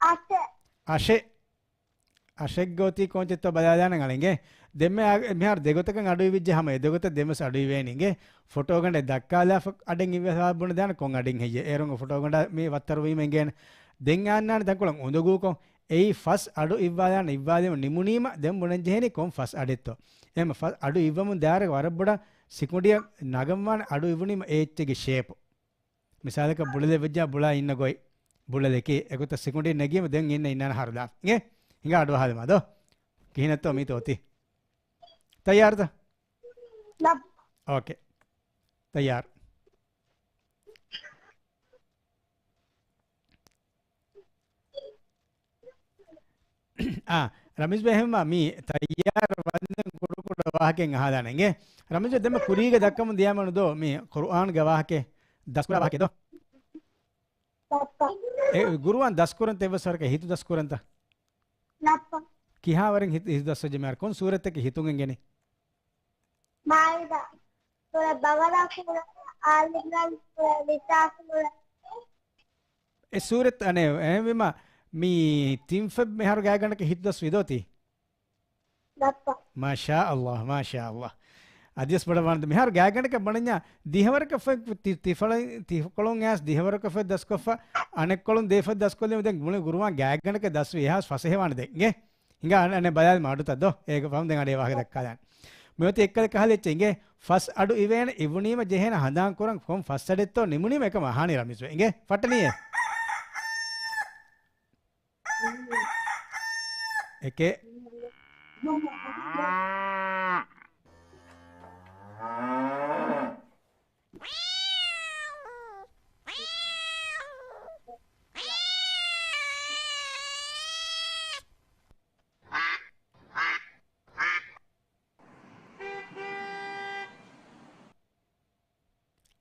ಆಸೆ අශේ අශෙක් ගෝති කොන්චිත්ත බදාදාන ගලංගේ දෙම්මේ මෙහර දෙගොතකන් අඩුයි විජ්ජ හැම දෙගොත දෙමස් අඩුයි වේනිගේ ෆොටෝ ගන්න දක්කාලා අඩෙන් ඉවසා බුණ දාන කොන් අඩෙන් හෙය ඒරොංග ෆොටෝ ගන්න මේ වත්තර වීමෙන් ගෙන දෙන් ආන්නාන දක්කොලන් උඳගූකොන් ඒ ෆස් අඩු ඉවවාදාන ඉවවාදෙම නිමුනීම දෙම් බුණන් ජෙහෙනි කොන් ෆස් අඩෙත්තෝ එහෙම ෆස් අඩු ඉවමුන් දාර වරබොඩ සිකුඩිය නගම්වාන අඩු ඉවුනීම ඒච්චගේ ෂේප් මිසාලක බුලලේ වෙජ්ජා බුලා ඉන්න ගොයි බුලලේකේ එගොත සිකුඩිය නැගීම දෙන් ඉන්න ඉන්නන හරදා ගේ ಹಿಂಗ ಅಡ್ವ ಹಾಲು ಮಾದೋ ಕಿಹಿನತ್ತೋ ಮೀ ತೋತಿ ತಯಾರ್ ತ ಲಬ್ ಓಕೆ ತಯಾರ್ ರಮೇಶ್ ಭಾई हम मी तैयार वंदन कुड़ वाहके हादानेंगे रमेश दम कुरीगे दक्कम दिया मनु दो मी कुरान गवाह के 10 कुरा वाहके दो ಪಾಪಾ ए गुरुवान 10 कुरन तेवसर के हितु 10 कुरन ता ಲಪ್ಪ किहा वरन हित 10 जमार कौन सूरत के हितुंगे ने ಮಾಯಿದ ಪುರ ಬಗಲಾಕುಳ ಆಲಿಗಲ್ ಪುರ ವಿಸಾಕುಳ ए सूरत अने एवेमा मी तीन फब मेहर गायगण के हित 10 विदोती ಲಪ್ಪ माशा अल्लाह अदिस बड़वान मेहर गायगण के बणन्या दिहवर के फक तिफळ तिफकोलों यास दिहवर के फक 10 कोफ अनेक कोलों देफ 10 कोले में गुणे गुरुवा गायगण के 10 विहास फसे वान देंगे ಹಿಂಗ ಅನೆ ಬದಾಲ್ ಮಾಡುತ್ತದೋ ಏಕ ಫಾಮ್ ದೆಂಗ ಅಡೆ ವಾಗೆ ದಕ್ಕಾದಾನ್ මෙවත එක්කල කහලෙ චෙංගේ ෆස් අඩු ඉවේන ඉවුනීම ජෙහෙන හදාන් කරන් කොම් ෆස් අඩෙත්තෝ නිමුනීම එක මහානි රමිසු එංගේ ෆටනිය එකේ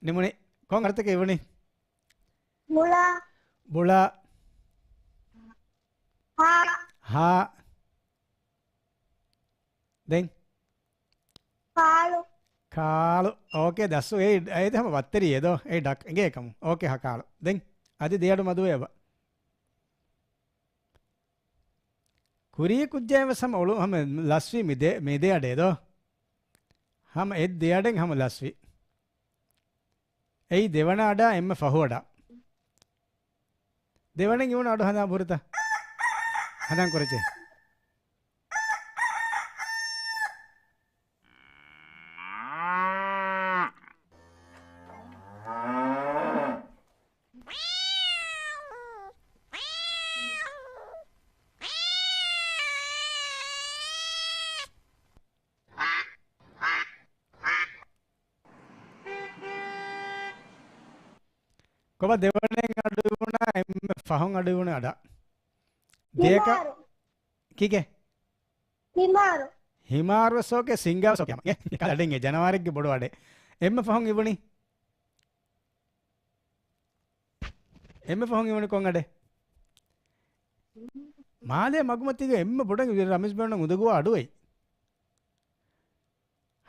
निमुने कौन करते के इवनी ಮುಳ bula ha ha den kalu කාලු ඕකේ දස්සු ඒ තම වත්තරිය දෝ ඒ ඩක් එගේ එකමු ඕකේ හකාලු දෙන් අද දෙයට මදුවේව කුරිය කුජ්ජයම සම ඔලු හම ලස්වි මේ දෙයඩේ දෝ හම එත් දෙයඩෙන් හම ලස්වි එයි දෙවන අඩා එම්ම ෆහුවඩා දෙවනෙන් ඉවන අඩු හදා පුරත හදන් කොරචේ කොබ දෙවනෙන් අඩු වුණා එම්ම ෆහුන් අඩු වුණා අඩා දෙක කීකේ himaru හිමාරුව සෝකේ සිංගාව සෝකේ ගේ කලඩෙන් ජනවාරිගේ බොඩ වඩේ එම්ම ෆහුන් ඉවණි එම්ම ෆහුන් ඉවණි කොන් අඩේ මාලේ මගුමතිගේ එම්ම බොඩ රමේෂ් බණ්ණ උදගුව අඩුවයි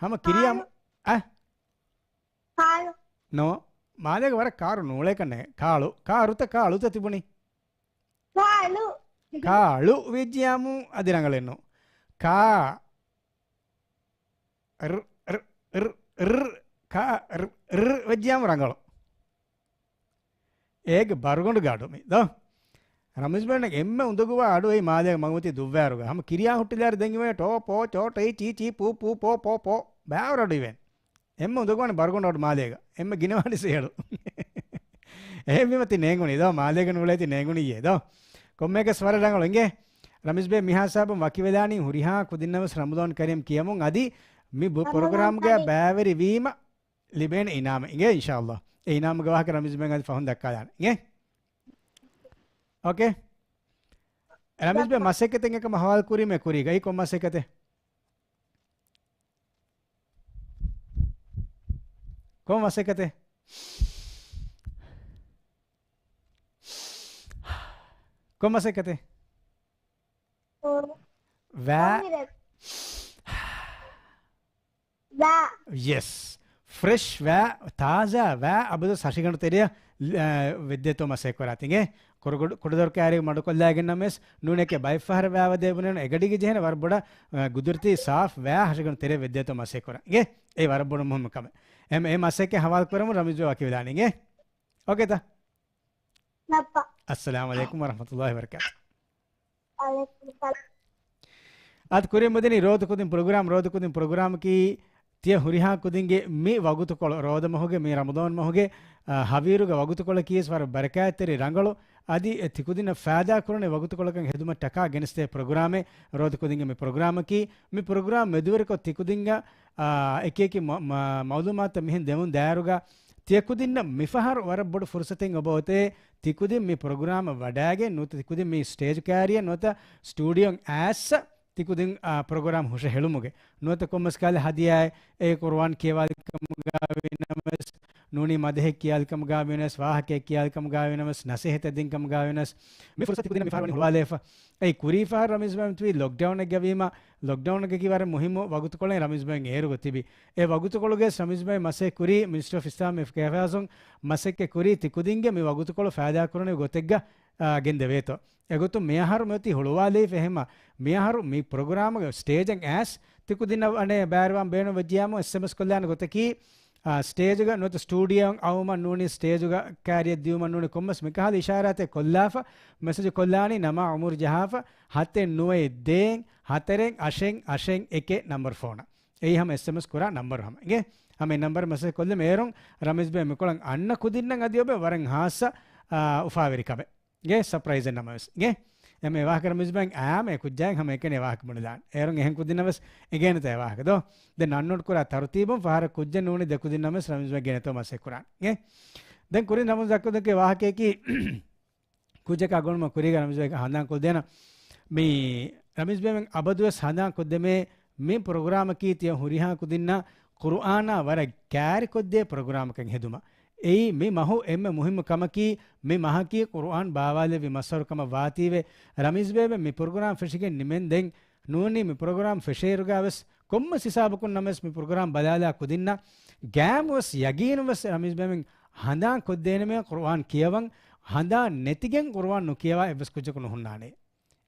හැම කිරියම් kalu නෝ මාලේක වර කාරු නූලේ කන්නේ කාරුත තිබුණි kalu කාලු විද්‍යාමු අදිරංගලෙන්නෝ කා විද්‍යාමු රංගලෝ ඒක බරුගොඬ ගාඩොමි දෝ රමේෂ් බණ්ණ එම්ම උඳගුව අඩුවයි මාලේක මගමති දුවෑරුග හැම කිරියා හුට්ටිලාර දෙංගිවේ ටෝ පෝ චෝටයි චී පූ පූ පෝ පෝ පෝ බෑවරඩු ඉවෙන් එම්ම උදගවන බර්ගොඩට මාලේක එම්ම ගිනවාඩි සේලු එහෙමති නේගුණි දෝ මාලේක නූලේති නේගුණියේ දෝ කොම්ම එක ස්වර රංගල ඉංගේ රමේෂ් බේ මිහාසාබ වකිවදානි හුරිහා කුදින්නවස් රමදාන් කරීම් කියමුන් අදි මි ප්‍රෝග්‍රෑම් ගේ බෑවරි වීම ලිබෙන ඉනාම ඉංගේ ඉන්ෂාඅල්ලාහ් ඒ ඉනාම ගවාහ කර රමේෂ් බෙන් අදි ෆහුන් දක්කා දාන ඉංගේ ඕකේ රමේෂ් බේ මසෙකතෙන් එක මහවල් කුරි මේ කුරි ගයි කොම් මසෙකතේ ¿Cómo acércate? ¿Cómo acércate? Va. va Yes. Fresh va. Taza va. Abudu sashigan teriya vidyatho masekoratinge. Kododor kari madukollagen names nuneke baifahar va devunena egadige jehena warboda gudurti saaf va hashigan teriya vidyatho masekora. Ge ei warboda muhim kame. එම ඒ මසෙකේ හවල් කරමු රමීස් බේ වකී වෙලානිගේ ඕකේ තා napa අස්සලාමු අලයිකුම් වරහමතුල්ලාහි වබරකාතුහ් alaikum salam අද කුරිය මුදිනි රෝද කුදින් programme කී තිය හුරිහා කුදින්ගේ මේ වගුතු කොළ රෝද මොහගේ මේ රමදාන් මොහගේ හවීරුගේ වගුතු කොළ කීස් වර බරකායතරි රංගලෝ අදි තිකුදින ෆෑදා කරන වගුතු කොළකන් හෙදුම ටකා ගෙනස්තේ ප්‍රෝග්‍රෑමේ රෝද කුදින්ගේ මේ ප්‍රෝග්‍රෑම් කී මේ ප්‍රෝග්‍රෑම් මෙදුවරක තිකුදින්ගා එකේකි මවුදුමාත මෙහෙන් දෙමුන් දෑරුගා තියකුදින්න මිෆහර වර බොඩ ෆුර්සතෙන් ඔබ ඔතේ තිකුදින් මේ ප්‍රෝග්‍රෑම් වඩාගේ නොත තිකුදින් මේ ස්ටේජ් කාරිය නොත ස්ටුඩියෝ ඇස් තිකුදින් ප්‍රෝග්‍රෑම් හුෂ හෙළුමුගේ නොත කොම්මස් කාලේ හදියායි ඒ කුර්ආන් කියවල්කම ගාවෙනමස් නෝනි මදෙහ කියල්කම ගාවෙනස් වාහකේ කියල්කම ගාවෙනමස් නසෙහෙත දින්කම ගාවෙනස් මේ ෆුර්සත තිකුදින් මිෆහර වනි හුවාලේෆ ඒ කුරීෆාර රමීස් බම් තුවි ලොක්ඩවුන් එක ගවීම ලොක්ඩවුන් එක කිවර මුහිම වගුතු කොළේ රමීස් බම් ඒරුග තිබි ඒ වගුතු කොළගේ රමීස් බම් මසේ කුරි මිනිස්ටර් ඔෆ් ඉස්ලාම් එෆ් කේෆාසොන් මසෙක්කේ කුරි තිකුදින්ගේ මේ වගුතු කොළ ෆෑදා කරනේ ගොතෙග්ග ගෙන්ද වේතෝ එගොතු මෙහරු මෙති හොළුවාලේ ෆෙහෙම මෙහරු මේ ප්‍රෝග්‍රෑම් එක ස්ටේජ් එක ඇස් තිකුදින අනේ බෑරවම් බේන වජියාම SMS කොල්ලාන ගොතකි ස්ටේජ් එක නොත ස්ටුඩියෝ අවම නෝනි ස්ටේජ් එක කාරිය දියුම නෝනි කොම්මස් මෙකහල ඉෂාරාතේ කොල්ලාෆ මෙසේජ් කොල්ලානි නම උමුර් ජහාෆ හතෙන් නොයේ දෙන් හතරෙන් අෂෙන් එකේ නම්බර් ෆෝන එයි හැම SMS කරා නම්බර් හැම ගේ හැම නම්බර් මෙසේජ් කොල්ලේ මේරුන් රමේෂ් බේ මෙකොලන් අන්න කුදින්නම් අදියොබ වරන් හාස උෆාවරි කබේ ගේ සර්ප්‍රයිස් නමස් ගේ එමෙ වාහක රමේෂ් බෙන් ආමේ කුජ්ජාන් හැම එකනේ වාහක මුණදාන් ඒරුන් එහෙන් කුදින්නවස් එගේන තේ වාහක දෝ දැන් නන්නොට් කරා තරුතීබම් ෆාර කුජ්ජ නෝනේ දෙකුදින්නවස් රමේෂ් බෙන් ගෙන තෝ මසේ කුරාන් ගේ දැන් කුරින් රමස් දක්කදගේ වාහකේ කි කුජ්ජ කගොන්ම කුරිග රමේෂ් බෙන් හඳන් කොල් දෙන මේ රමේෂ් බෙන් අබදුවස් හඳන් කොද්දමේ මේ ප්‍රෝග්‍රෑම් කී තිය හුරිහා කුදින්න කුර්ආනා වර කෑරි කොද්දේ ප්‍රෝග්‍රෑම් කන් හෙදුම ei me mahu emme muhim kamaki me mahaki Qur'an baawale vi masar kama wative ramizbebe me program feshigen nimen den nuni me program fesheruga wes komma sisabukun names me program balala kudinna gam was yagin was ramizbebe handan koddene me Qur'an kiyawan handa netigen Qur'an nu kiyawa evs kujukun hunnane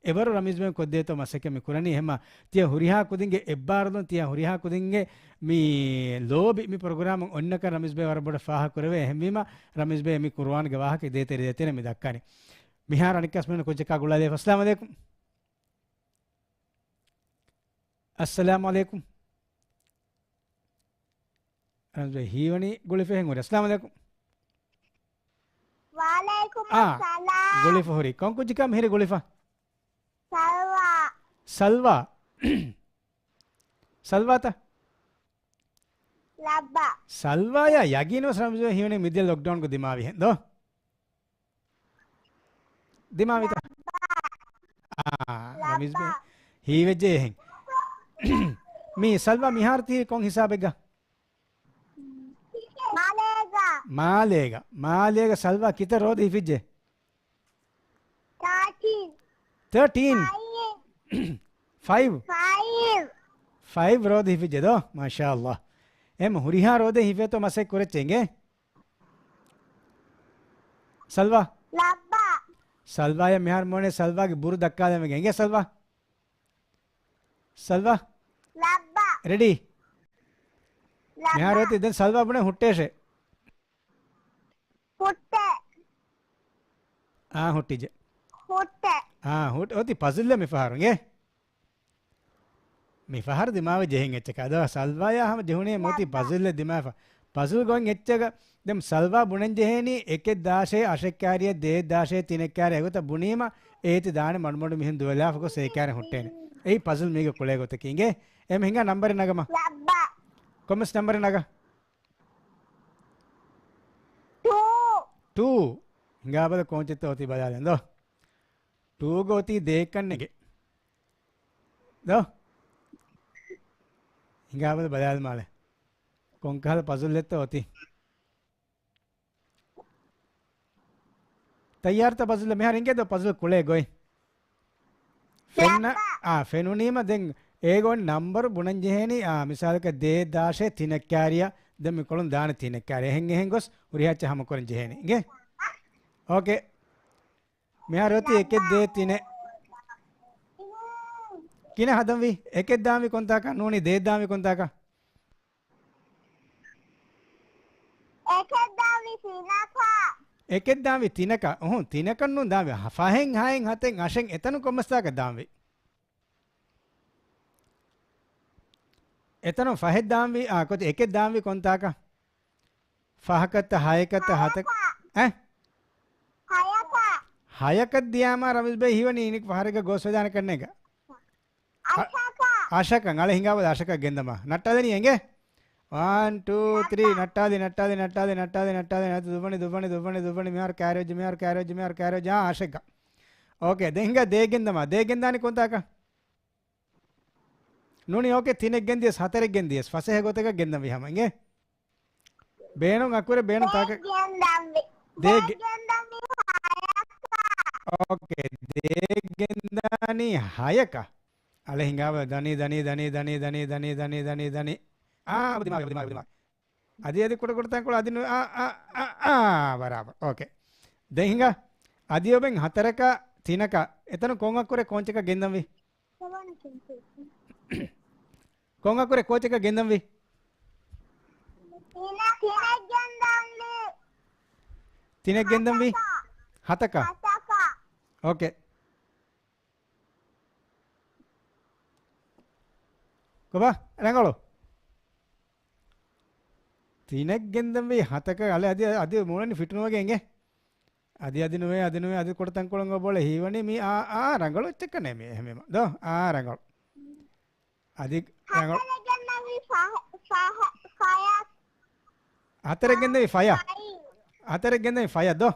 evaru ramizben koddeto masake mi kurani hema tiya huriha kudinge ebbardon tiya huriha kudinge mi lobi mi program onnaka ramizbe warboda faha kurave hemwima ramizbe mi Qur'an ge wahake detere mi dakkani mihar anikas men kojeka gulale assalamu alaikum ramizbe hiwani gulife hen ore assalamu alaikum wa alaikum assalam gulifa hori kon kojika mihre gulifa salwa salwata labba salwa ya yagino ramizbe hiwani midde lockdown ko dimavi hen do dimavi ta ramizbe hiweje hen mi salwa miharti kon hisabega malega salwa kita rod hifije 13 5 rod hifije do mashallah em huriha rode hife to masek korechenge salwa labba salwa ya mihar mone salwa ke buru dakka de genge salwa labba ready mihar roti den salwa bune hutteshe hutte huttije hutte hut oti puzzle me faharunge me fahar dimawe jehen echka da salwa ya ham jehune moti puzzle dimawe puzzle going echga dem salwa bunen jeheni 1 ashekariya 2 3 egota bunima eti daane manmodu mihin duwala fko sekare huttene ei puzzle mege kole gote kinge em hinga number nagama labba comments number naga 2 hinga bada konchitto oti badalen do 2 goti dekannege do hinga bada badal male konkal puzzle letta oti तैयार था puzzle में हरेंगे तो puzzle कुले गोई फेन फेनुनीमा देंग एगो number बुनन जेहेनी मिसाल का दे दाशे तीन क्यारिया दे मिकोलन दान तीन क्यारिया हेंगे हेंगोस उरिया च हम कोरन जेहेनी गे ओके मेहा रोती एक दे तीन किने हदम वी एक दामी कोंता का नूनी दे दामी कोंता का एक दामी सीना था එකෙක් දාමි තිනක තිනකන්නු දාමි ෆහෙන් හයෙන් හතෙන් අශෙන් එතනු කොමස්තාක දාමි එතනු ෆහෙත් දාමි කොත එකෙක් දාමි කොන්තාක ෆහකත හයකත හතක හයකත් දියාම රමිස් බේ හිවනි ඉනික් ෆහරක ගොස් වදාන කරන එක ආශක ngale hingawa ආශක ගෙන්දම නට්ටදනි එංගේ 1 2 3 नट्टादी दुबनी मेहर कैरेज आशेगा ओके देंगा देगिंदानी कोंताका नूनी ओके तिने गेंदियस हतरे गेंदियस फसे है गोतेगा गेंदम भी हमेंगे बेनो अकुरे बेनो ताके ओके देगिंदानी हायका अले हिंगावा दनी అది కూడా కొడతాం కూడా అది బరాబర్ ఓకే దెంగా అది ఒబెంగ్ హతరక తినక ఎతను కొంగకురే కొంచక ಗೆಂದම්ವಿ కొంగకురే కోచక ಗೆಂದම්ವಿ తినక ಗೆಂದම්ವಿ హతక ఓకే කොබා රංගලෝ තිනෙක් ගෙන්දම්වේ හතක අල අද මොනනි ෆිටුනෝගේ එංගේ අද නුවේ අද කොටතන් කොළංග බෝල හීවනේ මේ රංගලෝ එච්චක නේ මේ හැමෙම දෝ රංගලෝ අද රංගලෝ හතරෙක් ගෙන්දේ ෆය හතරෙක් ගෙන්දේ ෆය දෝ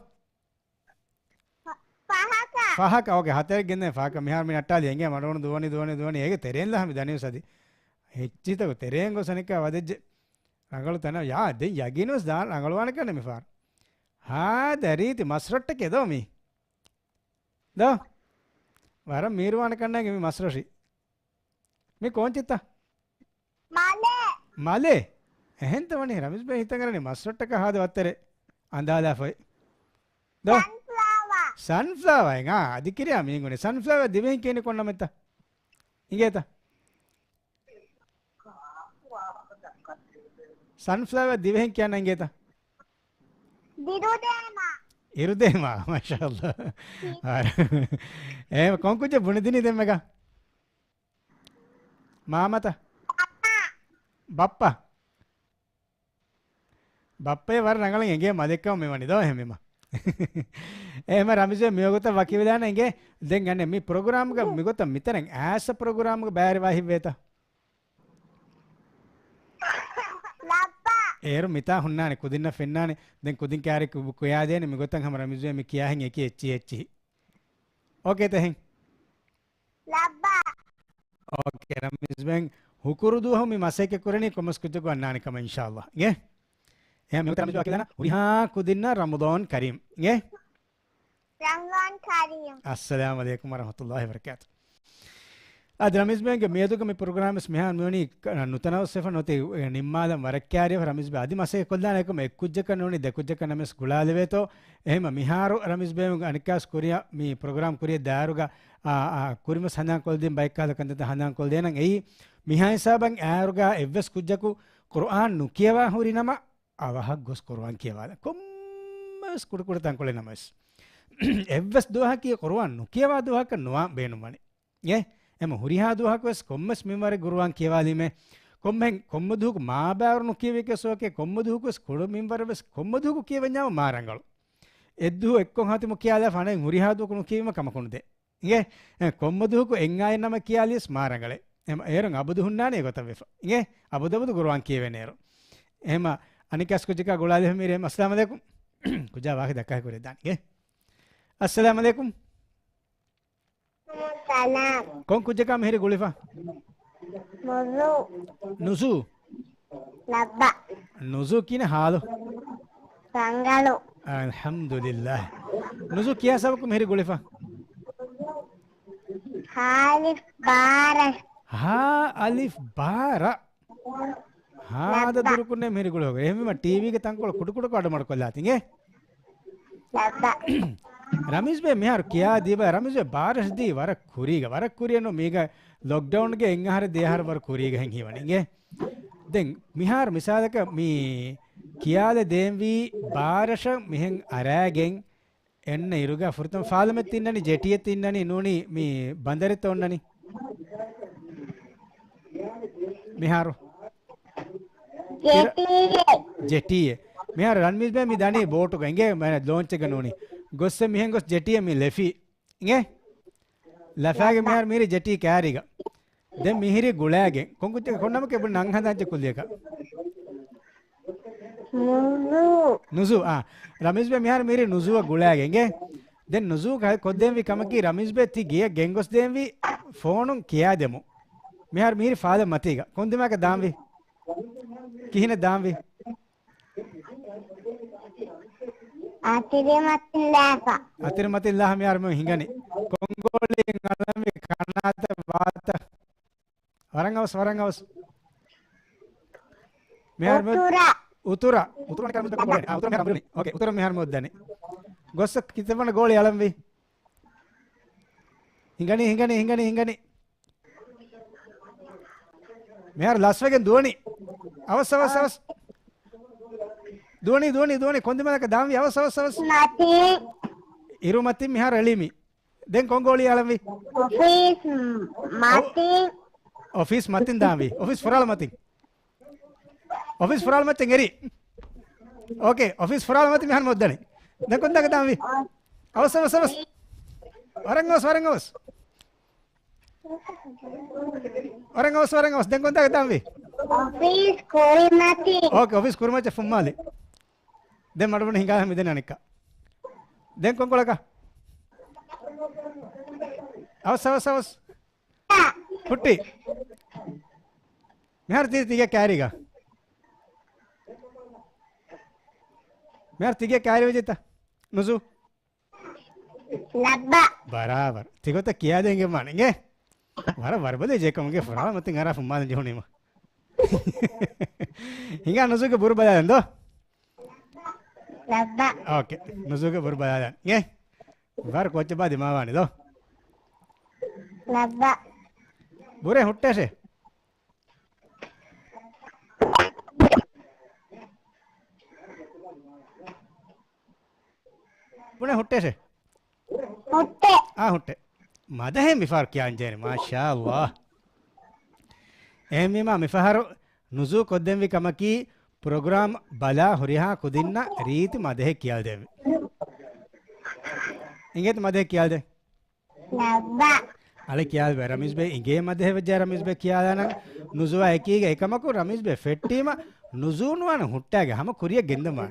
ෆහක ඕකේ හතරෙක් ගෙන්දේ ෆහක මිහාර මේ නට්ටාලි එංගේ මඩවණු දුවනි ඒගේ තෙරෙන් ලහමි දනියසදි ಹೆಚ್ಚಿತ ತೆರೆಯಂಗೋ ಸನಿಕ ವದೆಜ್ಜೆ ರಂಗಳು ತನ ಯಾ ದೆ ಯಗಿನೋಸ್ ದಾ ರಂಗಳು ವಾನ ಕನೆ ಮಿಫಾರ್ هذا ريتي مسرت كده مي ده ورا ميروان كنا مي مسرشي مي كون چتا مالي එහෙන්ත වනේ රමේෂ් බයි හිතා කරන්නේ මස්ටර් එක හද වත්තරේ අඳාලා ෆොයි දෝ සන්ෆ්ලවර් එක අධිකිරියා මීගුනේ සන්ෆ්ලවර් දිවෙන් කියන්නේ කොන්න මෙත්ත ඉංගේත සන්ෆ්ලවර් දිවෙන් කියන්නේ ඉංගේත ඉරුදේමා මාෂාඅල්ලා ඒ කොන්කුජ බුණදිනි දෙම්මක මාමත බප්පා බප්පේ වර රංගලන් එගේ මදෙක්කම මෙවනි දෝ එහෙමම එහෙම රමිස මියගොත වකිවිදාන එගේ දැන් ගන්නේ මේ ප්‍රෝග්‍රෑම් එක මිගොත මිතරෙන් ඈස ප්‍රෝග්‍රෑම් එක බෑරි වහි වේත ලප්පා ඒරු මිතා හුන්නානේ කුදින්න ෆෙන්නානේ දැන් කුදින් කාරේ කුයා දෙන්නේ මිගොතන් හැම රමිස මේ කියා හින් එකේ එච්චි එච්චි ඕකේ තෙන් ලබ්බා ඕකේ රමිස බෙන් හුකුරුදු හොමි මසේක කුරණි කොමස් කුජු ගන්නානේ කම ඉන්ෂාඅල්ලාහ් ගේ එහෙනම් මෙතන රමිස වකිදාන උරිහා කුදින්න රමදාන් කරීම් ගේ රමදාන් කරීම් අස්සලාමු අලයිකුම් වරහමතුල්ලාහි වබරකාතු අද රමිස් බෙන්ගේ මේදුක මේ ප්‍රෝග්‍රෑම්ස් මෙහාන් මෙවනි නුතනව සෙෆ නොතේ නිම්මාදම් වරක්කාරිය රමිස් බේ අදි මසේ කොල්දාන එකම එක්කුජ්ජක නොනි දෙකුජ්ජක නමස් ගුලාලෙවේතෝ එහෙම මිහාරු රමිස් බෙන් අනිකාස් කොරියා මේ ප්‍රෝග්‍රෑම් කොරියා දාරුගා කුරිම සඳහන් කොල් දෙන් බයික් කාල කන්දත හඳන් කොල් දෙනන් එයි මිහා හිසාබන් ආරුගා එවස් කුජ්ජකු කුර්ආන් නුකියවා හුරි නම අවහක් ගොස් කුර්ආන් කියවාද කොම්මස් කුඩ කුඩ තන් කොලේ නමස් එවස් දුවහ කිය කුර්ආන් නුකියවා දුවහක නොවා බේනුමනි යේ එම හුරිහා දුවහක වස් කොම්මස් මෙවර කුර්ආන් කියවාලිමේ කොම්මෙන් කොම්මදුක මාබෑවරුණු කියවේක සෝකේ කොම්මදුක ස්කොඩ මෙවර වස් කොම්මදුක කියවඤ්ඤාව මාරංගල එද්දු එක්කොන් හතිම කියාලා ෆනේ හුරිහා දුවකුණු කියවීම කමකුණුද යේ කොම්මදුක එංගාය නම කියාලිස් මාරංගලේ එම ඒරන් අබදු හුන්නානේ ගොත වෙෆ යේ අබදබදු කුර්ආන් කියවෙනේර එහෙම අනිකස් කුජිකා ගොලාලෙ මීරේ අස්ලාම අලයිකුම් කුජා වාහි දක්කයි කුරේ දාන ගේ අස්ලාම අලයිකුම් සලාම් කොන් කුජිකා මෙහෙරි ගොලිෆා මොසු නුසු ලබ්බා නුසු කින හාලෝ සංගලෝ අල්හම්දුලිල්ලාහ් නුසු කියා සබකු මෙහෙරි ගොලිෆා हालिफ बारह हाँ अलिफ बारह हाँ तो दूर कुन्ने मेरे को लोग ये मैं टीवी के तंग को कुड़ कुड़ काट मार को लाती हैं रमेश भाई मैं यार क्या दीवा रमेश भाई बारिश दी वारक खुरी नो मेगा लॉकडाउन के इंगार देहार वर खुरी गए हैं वालेंगे दें मिहार मिसाल का मी क्या ले देवी बारिश मिहंग अरागें එන්න ඉරුගා ෆුර්තම් ෆාලමෙත් ඉන්නනි ජෙටියෙත් ඉන්නනි නෝනි මේ බන්දරෙත් ඔන්නනි මෙහාරු ජෙටියේ මෙහාර රන්මිස් බෑ මි දනේ බෝට් එක ඉංගේ මම ලොන්ච් එක නෝනි ගොස්ස මිහෙන් ගොස් ජෙටියේ මි ලෙෆි ඉංගේ ලෆාගේ මෙහාර මීරි ජෙටි කෑරිගා දැන් මිහිරි ගුලෑගෙන් කොංකුච්ච කොන්නම කෙබු නං හදාච්ච කුල්ලියක नुज़ू हाँ रमेश भाई मिहार मेरे नुज़ू गुड़ा गेंगे देन नुज़ू का कोदें भी कम की रमेश भाई थी गिया गेंगोस दें भी फोन किया देमो मिहार मेरी फादर मतीगा कौन दिमाग का दाम भी किही ने दाम भी आतिरे मतिल्लाह मिहार में हिंगनी कोंगोली ngala में खाना ते बात वरंगवस मिहार में උතුරා නිකන් මුද්දක ගෝලේ උතුරා මෙහර මුදනේ ඕකේ උතුරා මෙහර මුද්දනේ ගොස්ස කිතවන ගෝලේ යලම්වි හිඟනි මෙහර ලස්වගෙන් දුවනි අවස් දුවනි කොන්දමලක දාම්වි අවස් නැති ඉරුමති මෙහර එලිමි දැන් කොංගෝලි යලම්වි ඔෆිස් මතින් දාම්වි ඔෆිස් ෆොරාල මතින් ऑफिस फराल मत तेंगेरी ओके ऑफिस फराल मत मिहान मोद्दने देखो ना कदाम भी अवस वरंगवस देखो ना कदाम भी ऑफिस कोरमती ओके ऑफिस कोरमती फुम्माली दे मडबन हिंगा हम इधर निका देखो कोला का अवस फुट्टी मिहार तीर तीगे कैरीगा मेर तिगे काय वजता नुजू लब्बा बराबर तिगो तो किया देंगे मानेंगे वारा बरबदे जे कमगे फरा मत ngara फुम्मा जोनी म हिंगा नुजू के बुर बजा दो लब्बा ओके नुजू के बुर बजा ये वार कोच बा दिमावानी दो लब्बा बुरे हुट्टे से पुणे हुट्टे से मुट्टे हुट्टे मदे मिफार क्या अंजेने माशाअल्लाह एमिमा मिफार नुजू कोद्देम कमकी प्रोग्राम बला हुरिहा कुदिन्ना रीति मदे किया देवी इंगे तो मदे किया दे लब्बा अले किया बे रमीज बे इंगे मदे वजह रमीज बे किया दाना नुजू एकीगे एकमको रमीज बे फेट्टीमा नुजू नुवान हुट्टागे हम कुरिया गिंदमा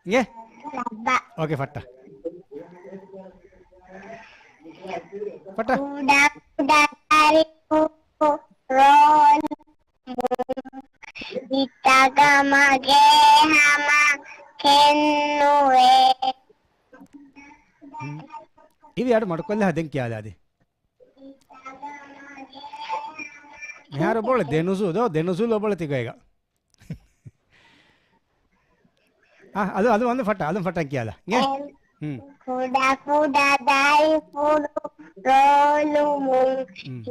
इंगे लब्बा ओके फट्टा फट्टा उड़ा उड़ा तारी रोल इतागा मगे हमा केन्नुए इवी यार मडकोल्ले हदें किया दादी यार बोले देनुजू लो बोले तिगेगा ಅದು ಫಟ್ಟ ಕಿಯಾದ kuda kuda dai fudu rolu mung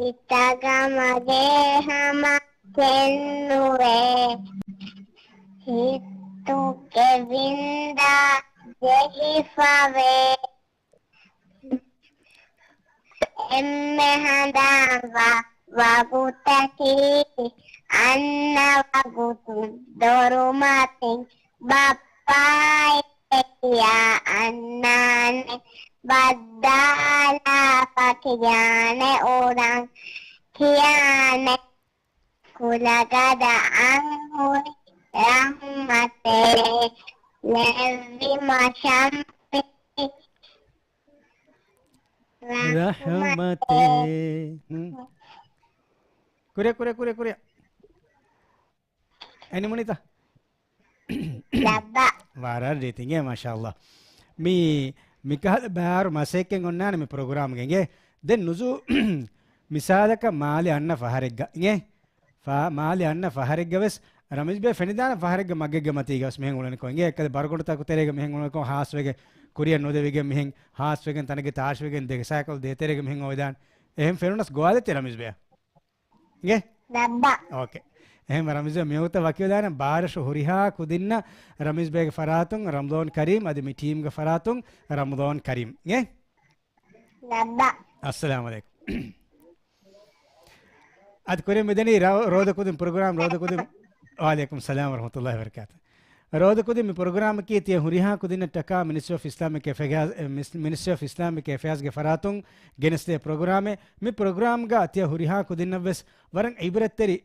itaga mage hama kennuwe hitu kevinda jehifave emme handava wagutaki anna wagutu dorumati Bapai ya anane badala pakiyane orang kiane kulagada angui rahmate levi macampi rahmate kuria ini monita Dabba वारा rating है माशाअल्लाह मी मिकाल बार मसेके उन्ना मी programme गेंगे then नुजु मिसाल का माले अन्ना फहरेगा गे माले अन्ना फहरेगा बस रमेश बे फेनिदान फहरेगा मगे गमतीगा उस मेहंग उन्हें कोंगे कल बारकोट तक तेरेगा मेहंग उन्हें को हास वेगे कुरिया नोदे वेगे मेहंग हास वेगे तनके ताश वेगे देख साइकिल दे तेरेगा मेहंग ओइदान एम फेरुनस गोवाले ते रमेश बे गे Dabba ओके එහෙම රමිස් මෙවත වකියදාන බාරෂ හොරිහා කුදින්න රමිස් බේග ෆරාතුන් රම්දාන් කරීම් අද මි ටීම් ගේ ෆරාතුන් රම්දාන් කරීම් ගේ Dabba अस्सलाम वालेकुम අද කොරේ මෙදෙනි රෝද කුදින් ප්‍රෝග්‍රෑම් රෝද කුදින් वालेकुम सलाम रहमतुल्लाहि व बरकातहू රෝද කුදින් මි ප්‍රෝග්‍රෑම් කී තිය හොරිහා කුදින්න टका ministry of Islamic affairs ministry of Islamic affairs गे फरातुन ගෙනස්තේ ප්‍රෝග්‍රෑම් මි ප්‍රෝග්‍රෑම් गा තිය හොරිහා කුදින්න වෙස් වරන් ඉබරත්තරි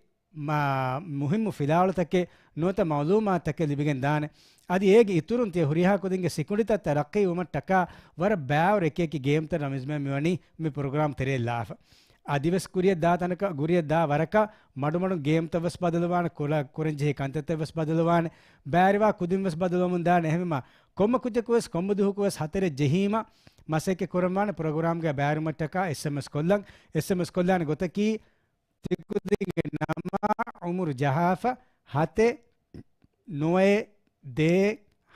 ಮುಹಿಮ್ಮು ಫಿಲಾವಳತಕ್ಕೆ ನೋತ ಮೌಲೂಮಾತಕ್ಕೆ ಲಿಬಿಗೆನ್ ದಾನೆ ಅದು ಹೇಗೆ ಇತುರುನ್ ತಿಯ ಹುರಿಹಾ ಕುದಿಂಗೆ ಸಿಕುಡಿತ ತರಕ್ಕಿ ಉಮಟ್ಟಕ ವರ ಬ್ಯಾವ್ರ ಎಕೇಕಿ ಗೇಮ್ ತ ರಮಿಜ್ಮೆ ಮಿವನಿ ಮಿ ಪ್ರೋಗ್ರಾಮ್ ತೆರೆ ಲಾಫ ಅದಿವಸ್ ಕುರಿಯ ದಾ ತನಕ ಗುರಿಯ ದಾ ವರಕ ಮಡು ಗೇಮ್ ತವಸ್ ಬದಲವಾನ ಕುರಂಜಿ ಕಂತ ತವಸ್ ಬದಲವಾನ ಬ್ಯಾರಿವಾ ಕುದಿಂ ವಸ್ ಬದಲವಮುನ್ ದಾನೆ ಹೆಮಿಮ ಕೊಮ್ಮ ಕುಜಕುವಸ್ ಕೊಮ್ಮದು ಹುಕುವಸ್ ಹತರೆ ಜಹೀಮ ಮಸೆಕೆ ಕುರಮಾನ ಪ್ರೋಗ್ರಾಮ್ ಗೆ ಬ್ಯಾರುಮಟ್ಟಕ ಎಸ್ಎಂಎಸ್ ಕೊಲ್ಲಂಗ್ ಗೊತಕಿ ತಿಕ್ಕುದಿಗೆ ನಮ್ಮ ಉಮರ್ ಜಹಾಫ ಹತೆ ನೋಯೆ ದೇ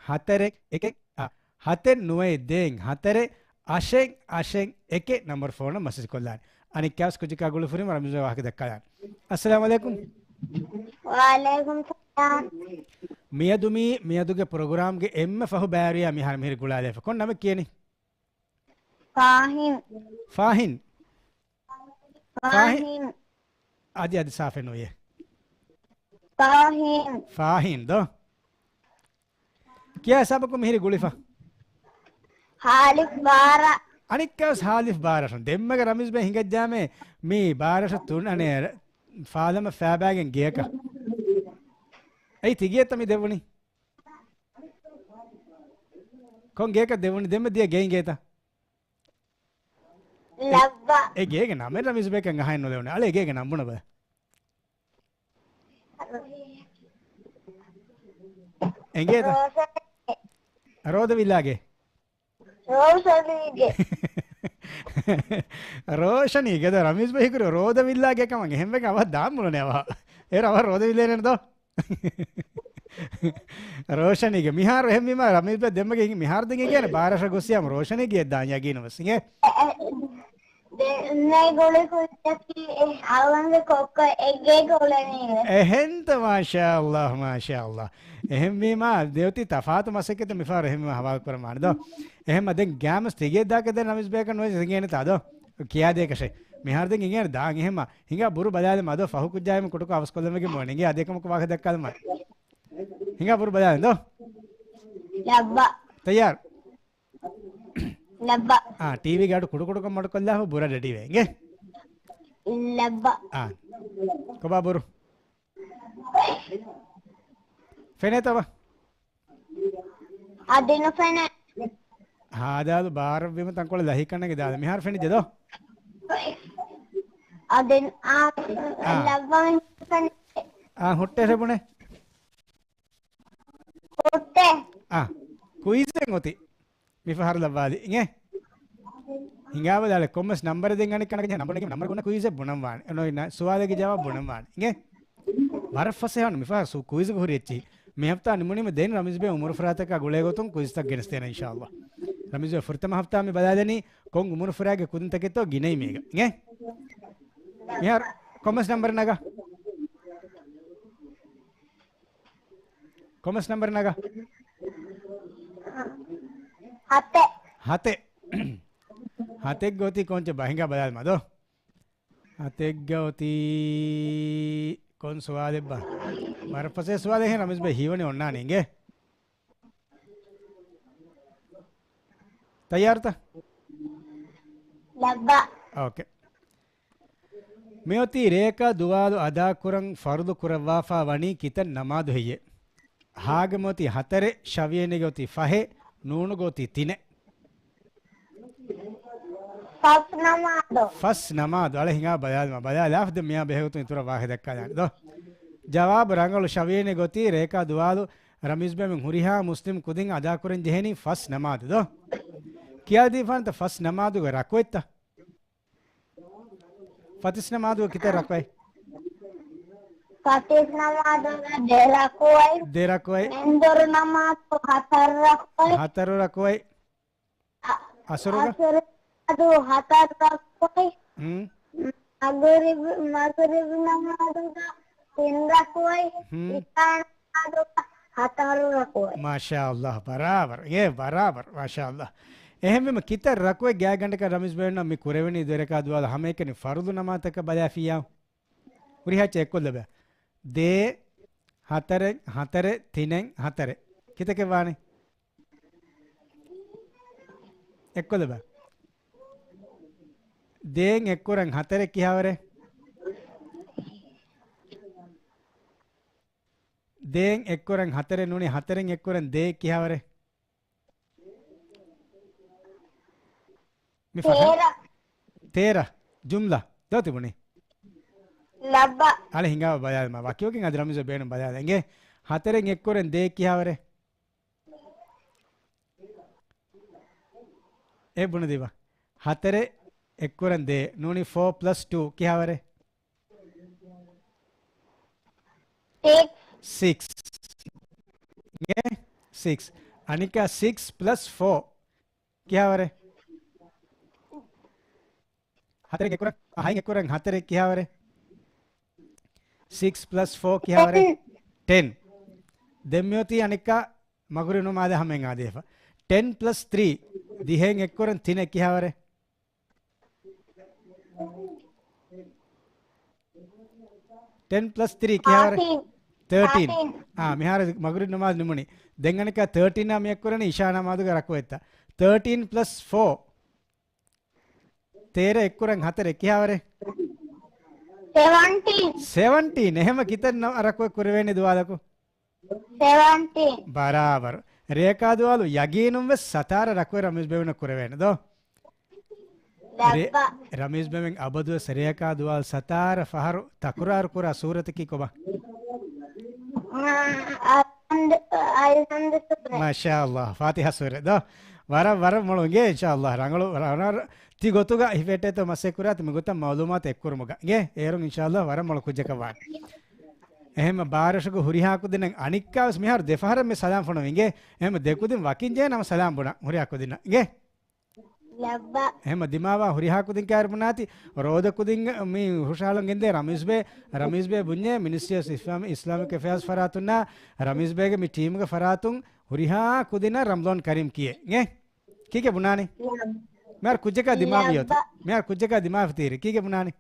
ಹತರೆ ಎಕೆ ಹತೆ ನೋಯೆ ದೇಂಗ್ ಹತರೆ ಅಶೆಂಗ್ ಎಕೆ ನಂಬರ್ ಫೋನ್ ಮೆಸೇಜ್ ಕೊಲ್ಲಾನ್ ಅನಿ ಕ್ಯಾಸ್ ಕುಜಿಕಾ ಗುಳುಫುರಿ ಮರಮಿಜ ವಾಹಕ ದಕ್ಕಲಾನ್ ಅಸ್ಸಲಾಮು ಅಲೈಕುಂ Walaikum salam මියදුගේ ප්‍රෝග්‍රෑම් ගේ එම්ම ෆහු බෑරියා මිහර මිහිර ගුලාලේ ෆකොන් නම කියනේ Fahim आदि साफे नो ये Fahim फाहिन दो क्या सब को मिहिर गुलिफा Halif Bara अनिक्कस हालिफ बारस देम्मगे रमीज बे हिंगे जामे मी बारस तुन अने फालम फैबागेन गेका ऐ तिगिए तमी देवनी कोन गेका देवनी देम दिया गेन गेता Labba ए गेगे नामे रमीज बे कंगा हाइन नो देवनी अले गेगे नंबुන बे एंगेता රෝද විල්ලාගේ රෝෂණීගේ රෝෂණීගේද රමේෂ් බයි කර රෝද විල්ලාගේ කම එහෙම එක අව දාම්මුල නේවා ඒ රව රෝද විල්ලේ නේද රෝෂණීගේ මිහාර එහෙම මිම රමේෂ් බයි දෙම්මගේ මිහාර දෙගේ කියන්නේ බාරෂ ගොසියම් රෝෂණීගේ දාන්යා කියනවසිගේ नहीं गोले को जबकि आलंग कोक एक गोले नहीं है එහෙන්ත මාෂාඅල්ලාහ් එහෙම මේමා දෙවති තෆාතු මසකෙත මිෆාර එහෙම හවාල් කරමානද එහෙම දැන් ගෑමස් තිගේ දාක දැන් නමිස් බේක නොයි සිගෙන තාද කියා දෙකෂේ මිහාර දෙන් ඉගෙන දාන් එහෙම හිඟා බුරු බදාලේ මද ෆහු කුජායම කුටක අවස් කොල්ලමගේ මොණිගේ අදේකම කවාක දැක්කද මම හිඟා බුරු බදාලේ දෝ लब्बा तैयार लब्बा टीवी गाड़ कुड़ कुड़ को मडकोल्ला हो बुरा डटी वेंगे लब्बा कबा बुरु फेने तब अदिनो फेने हादाल बार विम तंकोल लही करने के दाल मिहार फेने जदो अदिन लब्बा फेने हुट्टे से बुने होते क्विज़िंग होती मिफार लब्बादी इंगे हिंगा बदाले कॉमर्स नंबर देंगे नहीं करना क्या नंबर को ना क्विज़ बुनम वाण नो इना सवाल के जवाब बुनम वाण इंगे बार फसे हन मिफार सु क्विज़ को रेची मैं हफ्ता निमुनी में देन रमीज़ बे उम्र फरात का गुलेगो तुम क्विज़ तक गिनस्ते ना इंशाअल्लाह रमीज़ बे फुर्तम हफ्ता में बता देनी कौन उम्र फरा के कुदन तक तो गिने ही मेगा इंगे यार commerce number Naga commerce number Naga हाथे हाथे हाथे गोती कौन चे बाहिंगा बदाल मा दो हाथे गोती कौन सवाल है बा मारे फसे सवाल है रमेश भाई हीवने उन्ना नेंगे तैयार था लब्बा ओके मेयोती रेका दुआदु अदा कुरंग फर्दु कुरवाफा वनी कितन नमाज है ये हाग मोती हतरे शविये ने गोती फहे नून गोती तिने फस नमाज अले हिंगा बयाल लाफ्द मियां बेहु तो इतरा वाहिद का जान दो जवाब रंगल शविये ने गोती रेका दुआदु रमीज बे में हुरिहा मुस्लिम कुदिंग अदा कुरन जहनी फस नमाज दो क्या दीफान तो फस नमाज को रखोइता फतिस नमाज को कितने रखोए फतिस नमाज दे रखोए इंदर नमाज को हाथर रखोए असर ಅದು ಹತಾರಕೋಯ್ ಮಗರಿಬ್ ನಮಾದುಗ ತಿಂದಕೋಯ್ ಇತಾನದು ಹತಾರಕೋಯ್ माशाअल्लाह बराबर ये बराबर माशाअल्लाह එහෙම මෙ කිතර රකෝ ගෑ ගණ්ඩක රමිස් බෙන්න මි කුරෙවෙනි දෙරක දුවල හැම එකනි ෆර්දු නමාතක බලාෆියා උරිහා චෙක් කොල්ල බෑ දේ හතර තිනෙන් හතර කිතක වානේ එක්කොද බෑ दें एक्कुरंग हतरे किहावरे दें एक्कुरंग हतरे नुनी हतरेंग एक्कुरंग दे किहावरे तेरा जुमला दो तिबुनी लब्बा अले हिंगा बयाल मा वाक्यों के अदरम से बेन बया देंगे हतरेंग एक्कुरंग दे किहावरे ए बुन देवा हतरे एक्कुरन दे नूनी 4+2 क्या वरे 6 अनिका 6+4 क्या वरे हतरे एक्कुरन हाई एक्कुरन हतरे क्या वरे 6+4 क्या वरे 10 देम्योती अनिका मगुरिनु मादे हमें आदेफा 10+3 दिहेंग एक्कुरन तिने क्या वरे 10+3 क्या है 13 हाँ मिहार मगरिब नमाज निमुनी देंगने का 13 ना मैं कुरने ईशा नमाज का रखो इतना 13+4 तेरे एक कुरंग हाथे क्या है 17 नहीं हम कितना रखो कुरवेनी दुआला को 17 बराबर रेखा दुआलो यगीनुम वे सतार रखो रमेश बेवना कुरवेनी दो रमेश बेमें अबदु सरेका दुआल सतार फहर तकरार कुरा सूरत की कोबा alhamdulillah sura. ಮಾಶಾಅಲ್ಲಾಹ್ ಫಾತಿಹಾ ಸೂರೆ ದೋ ವರ ಮೊಳಂಗೆ ಇನ್ಶಾಅಲ್ಲಾಹ್ ರಂಗಳು ತಿ ಗೊತ್ತುಗ ಹಿಫೆಟೆತ ಮಸೆ ಕುರಾತ್ ಮಿ ಗೊತ್ತ ಮಾಲೂಮಾತ್ ಎಕ್ಕುರುಮುಗ ಗೆ ಏರು ಇನ್ಶಾಅಲ್ಲಾಹ್ ವರ ಮೊಳ ಕುಜ್ಜಕ ವಾ එහෙම බාරෂක හුරිහාකු දෙන අනික්කාවස් මිහාර දෙෆහර මේ සලාම් ෆොන විගේ එහෙම දෙකුදින් වකින් ජේ නම සලාම් බොන හුරිහාකු දෙන ගේ Labba. එහෙම දිමාවා හුරිහාකු දින් කාර පුනාති රෝදකු දින් මේ හුෂාලන් ගෙන්දේ රමීස්බේ බුඤ්ඤේ මිනිස්ට්‍රි ඔෆ් ඉස්ලාමික් අෆේර්ස් ෆරාතුන්නා රමීස්බේගේ මේ ටීම් එක ෆරාතුන් හුරිහාකු දින රම්දාන් කරීම් කියේ ගේ කීකේ බුනානේ මෙයාර කුජ්ජක දිමාවියොත් මෙයාර කුජ්ජක දිමාව තීරේ කීකේ බුනානේ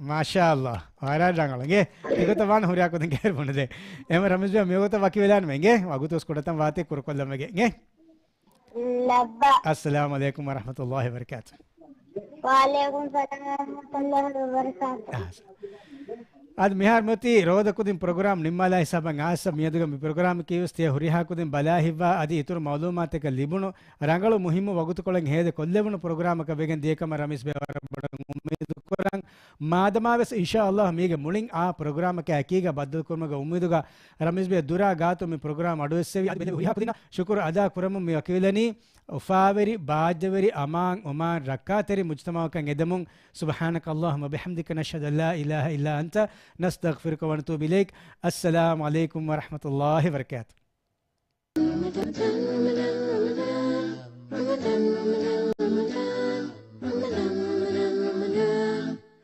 මාශාල්ලාහ් ආරා රංගලගේ ඒකත වන් හොරියා කොතෙන් කෑර මොනද එම රමේෂ් බා මේකත වකි වෙලාන මෙගේ වගුතොස් කොටතම් වාතේ කුරකොල්ලමගේ ගේ Labba. අස්සලාමු අලයිකුම් වරහමතුල්ලාහි වබරකාතු Waalaikum salam warahmatullahi wabarakatuh. ad mihar mati roda kudin program nimmala hisaban asa miyaduga mi program kiyustiya huriha kudin balahiwa adi itur malumat එක libunu rangalu muhimmu wagutu kolen hede kollebunu program එක wegen dekama ramis bewara bodan ummedu koran madamaves inshallah mege mulin a program එක akiga baddal kurmaga ummeduga ramis be dura gaatu mi program adu essevi adi huriha kudin shukr ada kuramu mi akilani ufaveri bajaveri aman oman rakateri mujtamakan edamun subhanakallahumma bihamdika nashhadu an la ilaha illa anta نستغفرك ونتوب إليك السلام عليكم ورحمة الله وبركاته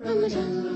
Ramadan